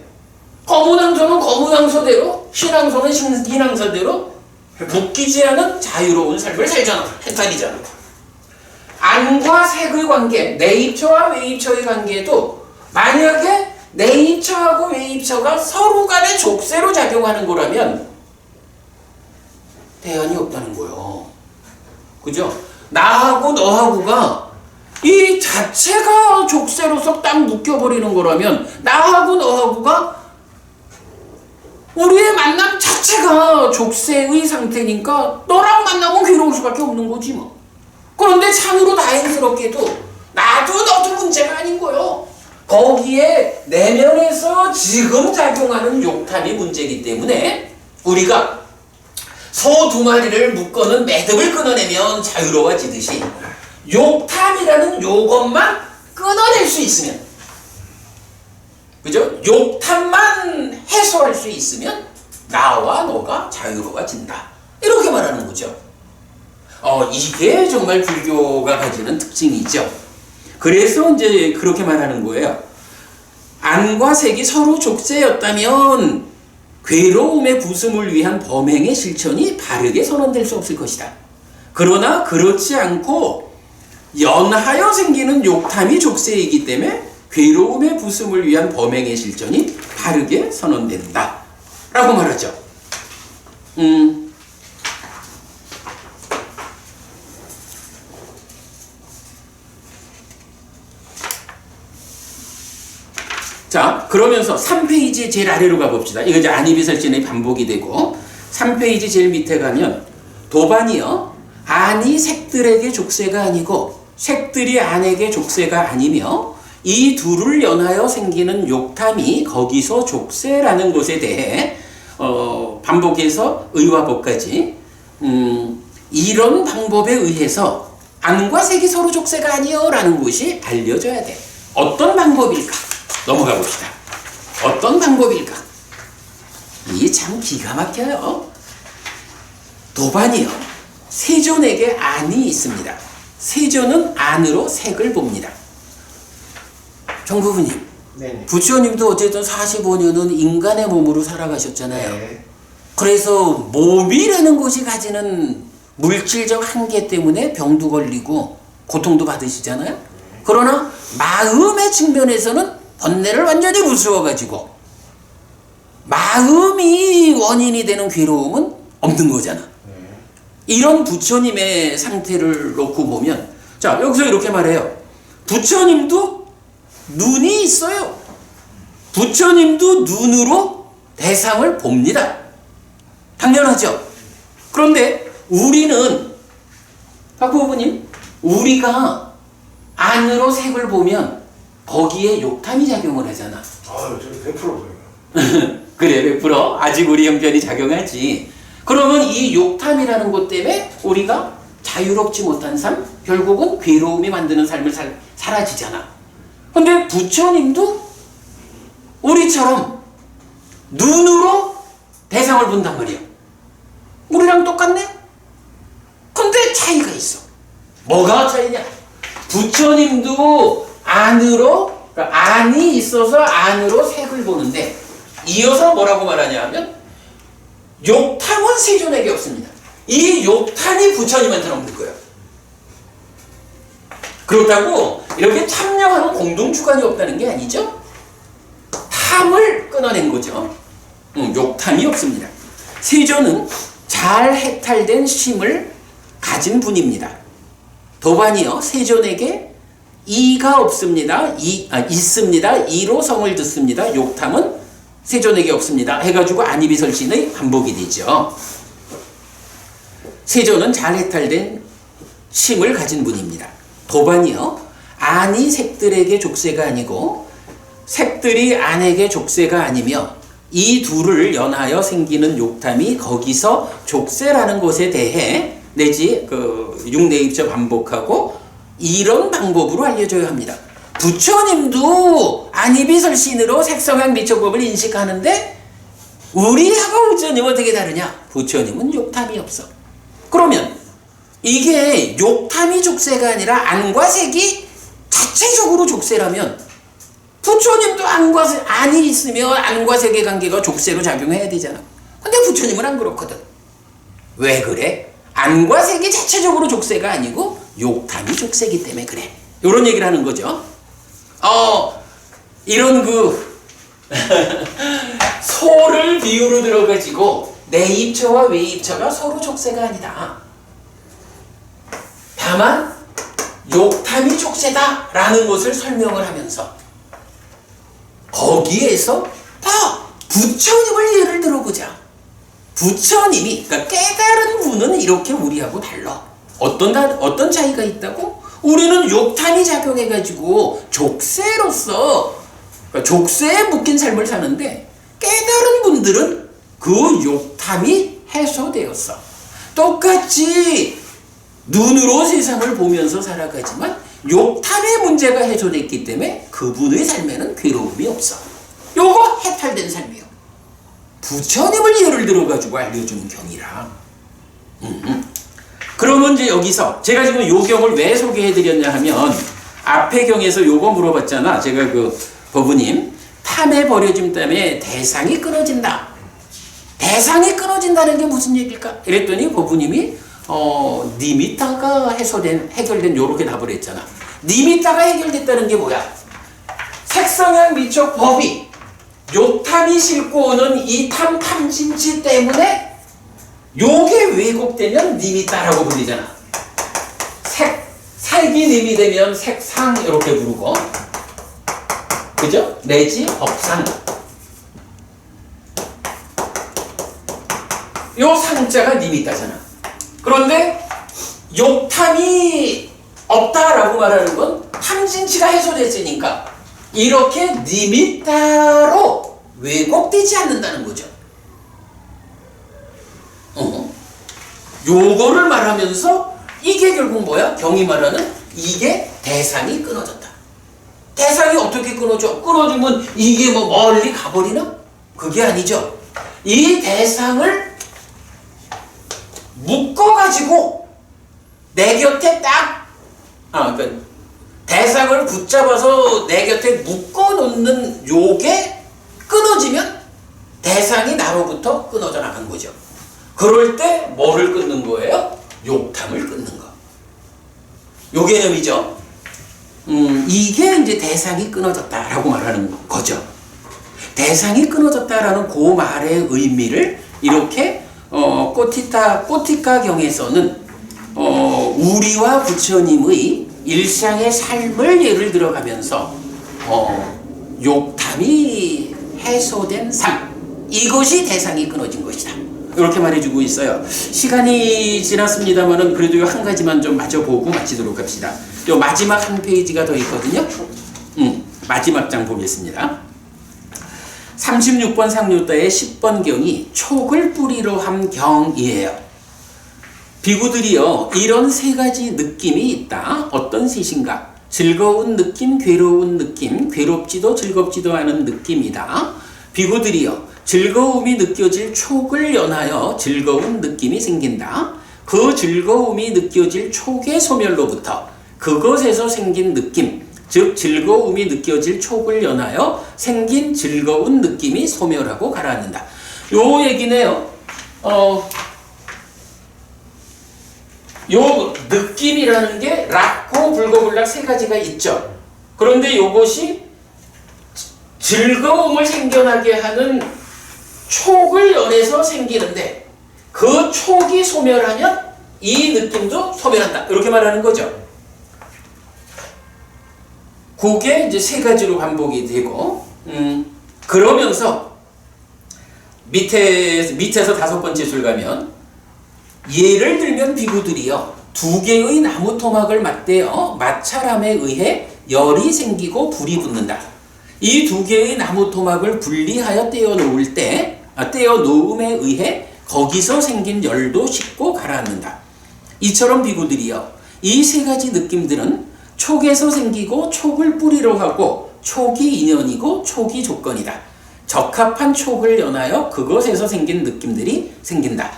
검은 황소는 검은 황소대로, 흰 황소는 흰 황소대로 묶이지 않은 자유로운 삶을 살잖아. 헷갈리잖아. 안과 색의 관계, 네이처와 웨이처의 관계도 만약에 네이처하고 웨이처가 서로 간에 족쇄로 작용하는 거라면 대안이 없다는 거예요. 그죠? 나하고 너하고가 이 자체가 족쇄로서 딱 묶여버리는 거라면 나하고 너하고가 우리의 만남 자체가 족쇄의 상태니까 너랑 만나면 괴로울 수밖에 없는 거지 뭐. 그런데 참으로 다행스럽게도 나도 너도 문제가 아닌 거요. 거기에 내면에서 지금 작용하는 욕탐이 문제이기 때문에 우리가 소 두 마리를 묶어는 매듭을 끊어내면 자유로워지듯이 욕탐이라는 요것만 끊어낼 수 있으면, 그죠? 욕탐만 해소할 수 있으면 나와 너가 자유로워진다. 이렇게 말하는 거죠. 이게 정말 불교가 가지는 특징이죠. 그래서 이제 그렇게 말하는 거예요. 안과 색이 서로 족쇄였다면 괴로움의 부숨을 위한 범행의 실천이 바르게 선언될 수 없을 것이다. 그러나 그렇지 않고 연하여 생기는 욕탐이 족쇄이기 때문에 괴로움의 부숨을 위한 범행의 실천이 바르게 선언된다. 라고 말하죠. 자, 그러면서 3페이지 제일 아래로 가봅시다. 이거 이제 안이비설진의 반복이 되고 3페이지 제일 밑에 가면 도반이요, 안이 색들에게 족쇄가 아니고 색들이 안에게 족쇄가 아니며 이 둘을 연하여 생기는 욕탐이 거기서 족쇄라는 것에 대해 반복해서 의와 법까지 이런 방법에 의해서 안과 색이 서로 족쇄가 아니요 라는 것이 알려져야 돼. 어떤 방법일까? 넘어가 봅시다. 어떤 방법일까? 이게 참 기가 막혀요. 도반이요, 세존에게 안이 있습니다. 세존은 안으로 색을 봅니다. 정부부님, 네네. 부처님도 어쨌든 45년은 인간의 몸으로 살아가셨잖아요. 네. 그래서 몸이라는 것이 가지는 물질적 한계 때문에 병도 걸리고 고통도 받으시잖아요. 그러나 마음의 측면에서는 번뇌를 완전히 부수어가지고 마음이 원인이 되는 괴로움은 없는 거잖아. 이런 부처님의 상태를 놓고 보면, 자, 여기서 이렇게 말해요. 부처님도 눈이 있어요. 부처님도 눈으로 대상을 봅니다. 당연하죠. 그런데 우리는, 박부부님, 우리가 안으로 색을 보면 거기에 욕탐이 작용을 하잖아. 저는 100% 보여요. 그래, 100%? 아직 우리 형편이 작용하지. 그러면 이 욕탐이라는 것 때문에 우리가 자유롭지 못한 삶, 결국은 괴로움이 만드는 삶을 사라지잖아. 근데 부처님도 우리처럼 눈으로 대상을 본단 말이야. 우리랑 똑같네? 근데 차이가 있어. 뭐가 차이냐? 부처님도 안으로, 그러니까 안이 있어서 안으로 색을 보는데, 이어서 뭐라고 말하냐 하면 욕탐은 세존에게 없습니다. 이 욕탐이 부처님한테는 없는 거예요. 그렇다고 이렇게 참여하는 공동주관이 없다는 게 아니죠. 탐을 끊어낸 거죠. 욕탐이 없습니다. 세조는 잘 해탈된 심을 가진 분입니다. 도반이요, 세존에게 이가 없습니다. 있습니다. 이로 성을 듣습니다. 욕탐은 세존에게 없습니다. 해가지고 안이비설신의 반복이 되죠. 세존은 잘 해탈된 심을 가진 분입니다. 도반이요, 안이 색들에게 족쇄가 아니고 색들이 안에게 족쇄가 아니며 이 둘을 연하여 생기는 욕탐이 거기서 족쇄라는 것에 대해 내지 육내입처 반복하고 이런 방법으로 알려줘야 합니다. 부처님도 안이비설신으로 색성향 미처법을 인식하는데 우리하고 부처님 어떻게 다르냐? 부처님은 욕탐이 없어. 그러면 이게 욕탐이 족쇄가 아니라 안과 색이 자체적으로 족쇄라면 부처님도 안이 있으면 안과 색의 관계가 족쇄로 작용해야 되잖아. 근데 부처님은 안 그렇거든. 왜 그래? 안과 색이 자체적으로 족쇄가 아니고 욕탐이 족쇄이기 때문에 그래. 이런 얘기를 하는 거죠. 이런 소를 비유로 들어가지고 내입처와 외입처가 서로 족쇄가 아니다. 다만 욕탐이 족쇄다라는 것을 설명을 하면서 거기에서 부처님을 예를 들어보자. 부처님이, 그러니까 깨달은 분은 이렇게 우리하고 달라. 어떤 차이가 있다고? 우리는 욕탐이 작용해가지고 족쇄로서, 그러니까 족쇄에 묶인 삶을 사는데 깨달은 분들은 그 욕탐이 해소되었어. 똑같이 눈으로 세상을 보면서 살아가지만 욕탐의 문제가 해소됐기 때문에 그분의 삶에는 괴로움이 없어. 요거 해탈된 삶이요. 부처님을 예를 들어가지고 알려주는 경이라. 그러면 이제 여기서 제가 지금 요 경을 왜 소개해드렸냐 하면 앞의 경에서 요거 물어봤잖아. 제가 법우님, 탐에 버려짐 때문에 대상이 끊어진다. 대상이 끊어진다는 게 무슨 얘기일까? 이랬더니 법우님이 니미타가 해결된 요렇게 답을 했잖아. 니미타가 해결됐다는 게 뭐야? 색성향 미적 법이 욕탐이 싣고 오는 이 탐진치 때문에 요게 왜곡되면 니미타라고 불리잖아. 색이 님이 되면 색상 이렇게 부르고, 그죠? 내지 법상. 요 상자가 니미타잖아. 그런데 욕탐이 없다라고 말하는 건 탐진치가 해소됐으니까 이렇게 니미타로 왜곡되지 않는다는 거죠. 요거를 말하면서 이게 결국 뭐야? 경이 말하는 이게 대상이 끊어졌다. 대상이 어떻게 끊어져? 끊어주면 이게 뭐 멀리 가버리나? 그게 아니죠. 이 대상을 묶어가지고 내 곁에 그러니까 대상을 붙잡아서 내 곁에 묶어놓는 요게 끊어지면 대상이 나로부터 끊어져 나간 거죠. 그럴 때 뭐를 끊는 거예요? 욕탐을 끊는 거. 요 개념이죠. 이게 이제 대상이 끊어졌다라고 말하는 거죠. 대상이 끊어졌다라는 그 말의 의미를 이렇게 꼬티카경에서는 우리와 부처님의 일상의 삶을 예를 들어가면서 욕탐이 해소된 삶, 이것이 대상이 끊어진 것이다. 이렇게 말해주고 있어요. 시간이 지났습니다만은 그래도 한 가지만 좀 마저 보고 마치도록 합시다. 요 마지막 한 페이지가 더 있거든요. 마지막 장 보겠습니다. 36번 상류다의 10번 경이 촉을 뿌리로 한 경이에요. 비구들이요, 이런 세 가지 느낌이 있다. 어떤 셋인가? 즐거운 느낌, 괴로운 느낌, 괴롭지도 즐겁지도 않은 느낌이다. 비구들이요, 즐거움이 느껴질 촉을 연하여 즐거운 느낌이 생긴다. 그 즐거움이 느껴질 촉의 소멸로부터 그것에서 생긴 느낌, 즉 즐거움이 느껴질 촉을 연하여 생긴 즐거운 느낌이 소멸하고 가라앉는다. 요 얘기네요. 요 느낌이라는 게 락고 불타고 불거불락 세 가지가 있죠. 그런데 이것이 즐거움을 생겨나게 하는 촉을 연해서 생기는데 그 촉이 소멸하면 이 느낌도 소멸한다. 이렇게 말하는 거죠. 그게 이제 세 가지로 반복이 되고, 그러면서 밑에서 다섯 번째 줄 가면, 예를 들면 비구들이요, 두 개의 나무 토막을 맞대어 마찰함에 의해 열이 생기고 불이 붙는다. 이 두 개의 나무 토막을 분리하여 떼어 놓음에 의해 거기서 생긴 열도 식고 가라앉는다. 이처럼 비구들이요, 이 세 가지 느낌들은 촉에서 생기고 촉을 뿌리로 하고 촉이 인연이고 촉이 조건이다. 적합한 촉을 연하여 그것에서 생긴 느낌들이 생긴다.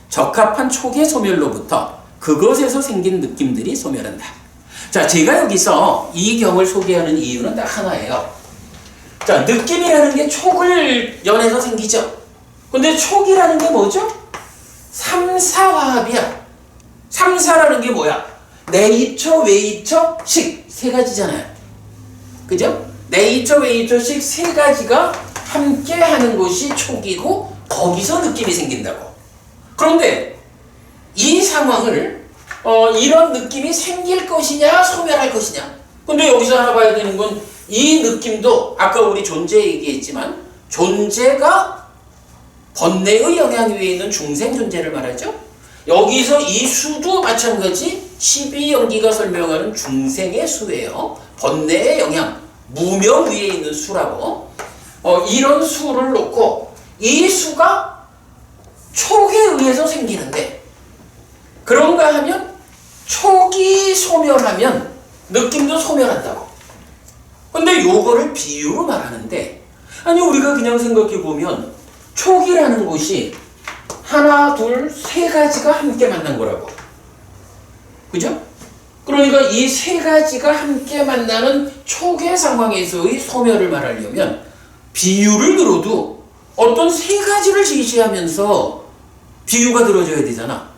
적합한 촉의 소멸로부터 그것에서 생긴 느낌들이 소멸한다. 자, 제가 여기서 이 경을 소개하는 이유는 딱 하나예요. 자, 느낌이라는 게 촉을 연해서 생기죠. 근데 촉이라는 게 뭐죠? 삼사화합이야. 삼사라는 게 뭐야? 내입처, 외입처, 식. 세 가지잖아요. 그죠? 내입처, 외입처, 식 세 가지가 함께 하는 것이 촉이고 거기서 느낌이 생긴다고. 그런데 이 상황을 이런 느낌이 생길 것이냐 소멸할 것이냐. 근데 여기서 하나 봐야 되는 건 이 느낌도 아까 우리 존재 얘기했지만 존재가 번뇌의 영향 위에 있는 중생 존재를 말하죠. 여기서 이 수도 마찬가지 12연기가 설명하는 중생의 수예요. 번뇌의 영향, 무명 위에 있는 수라고. 이런 수를 놓고 이 수가 촉에 의해서 생기는데 그런가 하면 촉이 소멸하면 느낌도 소멸한다고. 근데 요거를 비유로 말하는데 아니 우리가 그냥 생각해보면 촉이라는 것이 하나, 둘, 세 가지가 함께 만난 거라고. 그죠? 그러니까 이 세 가지가 함께 만나는 촉의 상황에서의 소멸을 말하려면 비유를 들어도 어떤 세 가지를 제시하면서 비유가 들어줘야 되잖아.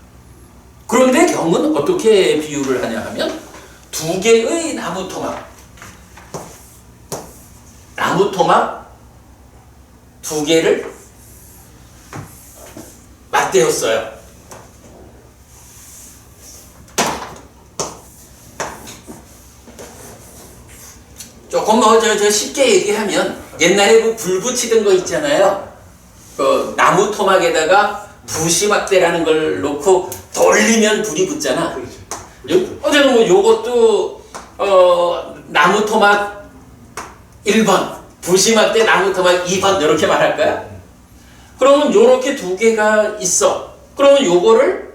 그런데 경은 어떻게 비유를 하냐 하면 두 개의 나무 토막 두 개를 맞대었어요. 조금 저 쉽게 얘기하면 옛날에 그 불 붙이던 거 있잖아요. 그 나무 토막에다가 부시막대라는 걸 놓고 돌리면 불이 붙잖아. 어제는 뭐 요것도 나무 토막 1번, 부시막대 나무 토막 2번 이렇게 말할까요? 그러면 요렇게 두 개가 있어. 그러면 요거를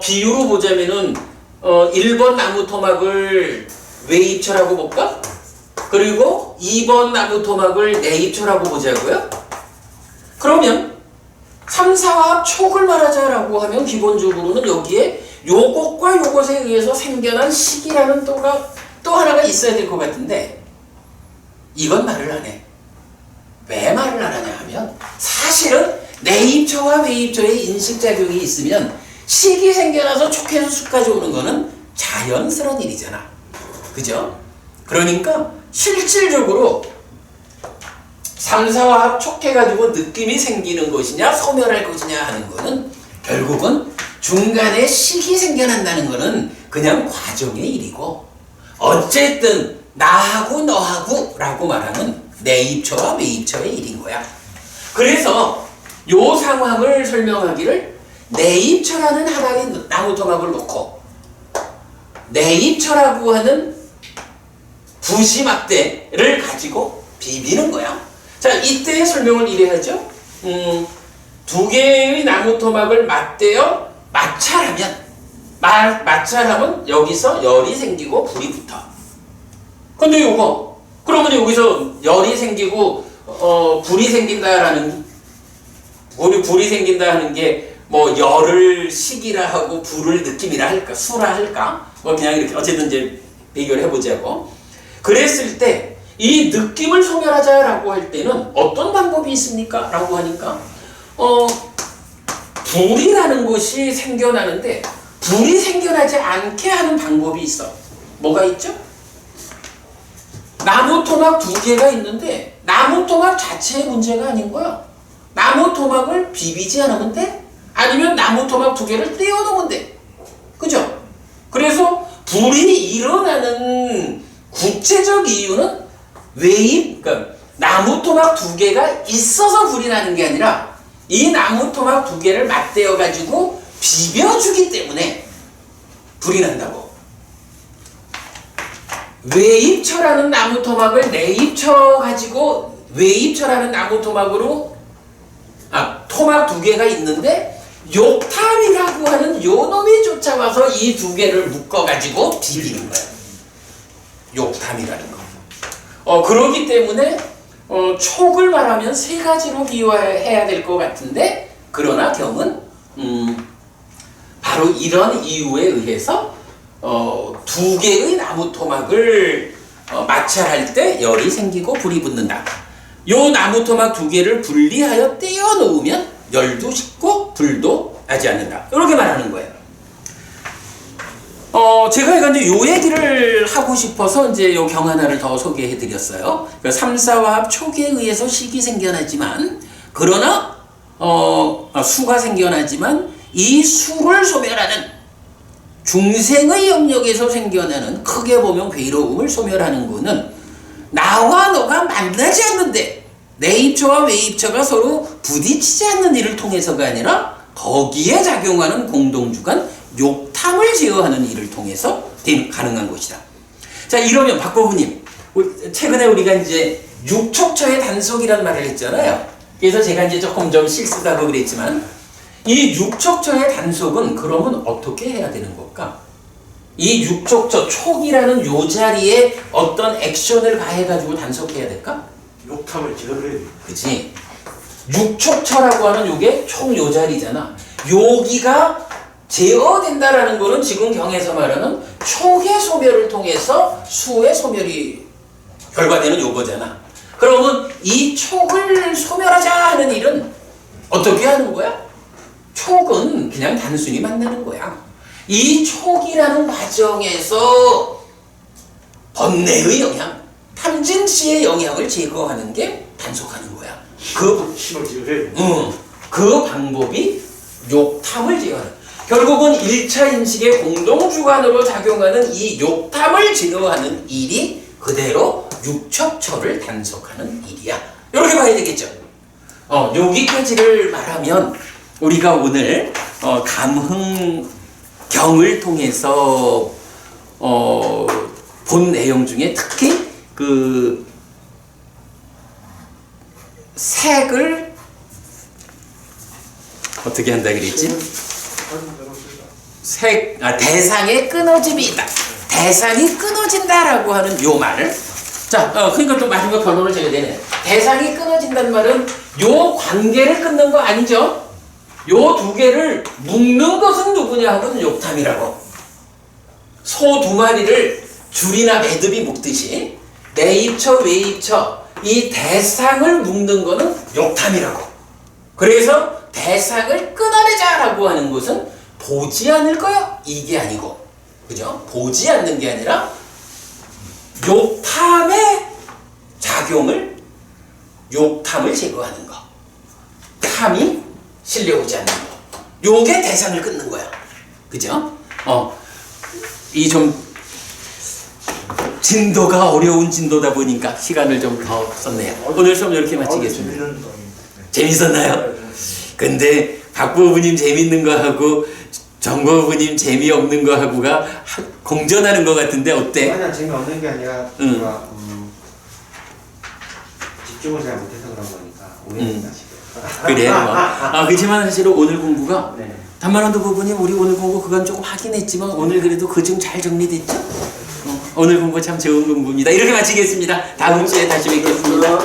비유로 보자면은 1번 나무 토막을 외입처라고 볼까? 그리고 2번 나무 토막을 내입처라고 보자고요. 그러면 3, 4화합 촉을 말하자라고 하면 기본적으로는 여기에 요것과 요것에 의해서 생겨난 식이라는 또 하나가 있어야 될 것 같은데 이건 말을 안 해. 왜 말을 안 하냐 하면 사실은 내입처와 외입처의 인식작용이 있으면 식이 생겨나서 촉해서 수까지 오는 거는 자연스러운 일이잖아. 그죠? 그러니까 실질적으로 3, 4화합 촉해가지고 느낌이 생기는 것이냐 소멸할 것이냐 하는 거는 결국은 중간에 식이 생겨난다는 거는 그냥 과정의 일이고 어쨌든 나하고 너하고 라고 말하는 내입처와 외입처의 일인 거야. 그래서 요 상황을 설명하기를 내입처라는 하나의 나무 토막을 놓고 내입처라고 하는 부시막대를 가지고 비비는 거야. 자, 이때의 설명을 이래 하죠. 두 개의 나무 토막을 맞대어 마찰하면 여기서 열이 생기고 불이 붙어. 근데 요거 그러면 여기서 열이 생기고 불이 생긴다라는 불이 생긴다 하는 게 뭐 열을 식이라 하고 불을 느낌이라 할까 수라 할까 뭐 그냥 이렇게 어쨌든 이제 비교를 해보자고. 그랬을 때 이 느낌을 소멸하자라고 할 때는 어떤 방법이 있습니까? 라고 하니까 불이라는 것이 생겨나는데 불이 생겨나지 않게 하는 방법이 있어. 뭐가 있죠? 나무 토막 두 개가 있는데 나무 토막 자체의 문제가 아닌 거야. 나무 토막을 비비지 않으면 돼? 아니면 나무 토막 두 개를 떼어놓으면 돼. 그죠? 그래서 불이 일어나는 구체적 이유는 그러니까 나무 토막 두 개가 있어서 불이 나는 게 아니라 이 나무 토막 두 개를 맞대어 가지고 비벼주기 때문에 불이 난다고. 외입처라는 나무 토막을 내입처 가지고 외입처라는 나무 토막으로 토막 두 개가 있는데 욕탐이라고 하는 요 놈이 쫓아와서 이 두 개를 묶어 가지고 비비는 거야. 욕탐이라는 거. 그러기 때문에 촉을 말하면 세 가지로 비유해야 될 것 같은데 그러나 경은 바로 이런 이유에 의해서 두 개의 나무 토막을 마찰할 때 열이 생기고 불이 붙는다. 요 나무 토막 두 개를 분리하여 떼어 놓으면 열도 식고 불도 나지 않는다. 이렇게 말하는 거예요. 제가 이제 요 얘기를 하고 싶어서 이제 요 경 하나를 더 소개해 드렸어요. 그러니까 3,4화합 촉에 의해서 식이 생겨나지만 그러나 수가 생겨나지만 이 수를 소멸하는 중생의 영역에서 생겨나는 크게 보면 괴로움을 소멸하는 거는 나와 너가 만나지 않는데 내입처와 외입처가 서로 부딪히지 않는 일을 통해서가 아니라 거기에 작용하는 공동주간 욕탐을 제어하는 일을 통해서 가능한 것이다. 자, 이러면 박보부님, 최근에 우리가 이제 육촉처의 단속이라는 말을 했잖아요. 그래서 제가 이제 조금 좀 실수하고 그랬지만 이 육촉처의 단속은 그러면 어떻게 해야 되는 걸까? 이 육촉처, 촉이라는 요 자리에 어떤 액션을 가해가지고 단속해야 될까? 욕탐을 제어해야 돼. 그치? 육촉처라고 하는 요게 촉 요 자리잖아. 여기가 제어된다라는 거는 지금 경에서 말하는 촉의 소멸을 통해서 수의 소멸이 결과되는 요거잖아. 그러면 이 촉을 소멸하자 하는 일은 어떻게 하는 거야? 촉은 그냥 단순히 만나는 거야. 이 촉이라는 과정에서 번뇌의 영향, 탐진치의 영향을 제거하는 게 단속하는 거야. 힘을 제어해야 돼. 그 방법이 욕탐을 제어하는. 결국은 1차 인식의 공동주관으로 작용하는 이 욕탐을 제어하는 일이 그대로 육촉처를 단속하는 일이야. 이렇게 봐야 되겠죠. 여기까지를 말하면 우리가 오늘 감흥경을 통해서 본 내용 중에 특히 그 색을 어떻게 한다 그랬지? 대상의 끊어짐이 있다. 대상이 끊어진다라고 하는 요 말을 그러니까 또 마지막 결론을 제가 내네. 대상이 끊어진다는 말은 요 관계를 끊는 거 아니죠? 요 두 개를 묶는 것은 누구냐 하면 욕탐이라고. 소 두 마리를 줄이나 매듭이 묶듯이 내입처 외입처 이 대상을 묶는 거는 욕탐이라고. 그래서 대상을 끊어내자라고 하는 것은 보지 않을 거야 이게 아니고, 그죠? 보지 않는 게 아니라 욕탐의 작용을, 욕탐을 제거하는 거, 탐이 실려오지 않는 거, 요게 대상을 끊는 거야. 그죠? 이 좀 진도가 어려운 진도다 보니까 시간을 좀 더 썼네요. 오늘 수업 이렇게 마치겠습니다. 재밌었나요? 근데 박보부님 재밌는 거 하고 정보부님 재미없는 거 하고가 공존하는 것 같은데 어때? 아니야, 재미없는 게 아니라 제가 집중을 잘 못해서 그런 거니까 오해는 마시고. 그래요. 그렇지만 사실은 오늘 공부가 네. 단만원도 부부님 우리 오늘 공부 그건 조금 하긴 했지만 오늘 그래도 그중 잘 정리됐죠? 오늘 공부 참 좋은 공부입니다. 이렇게 마치겠습니다. 다음 주에 다시 뵙겠습니다.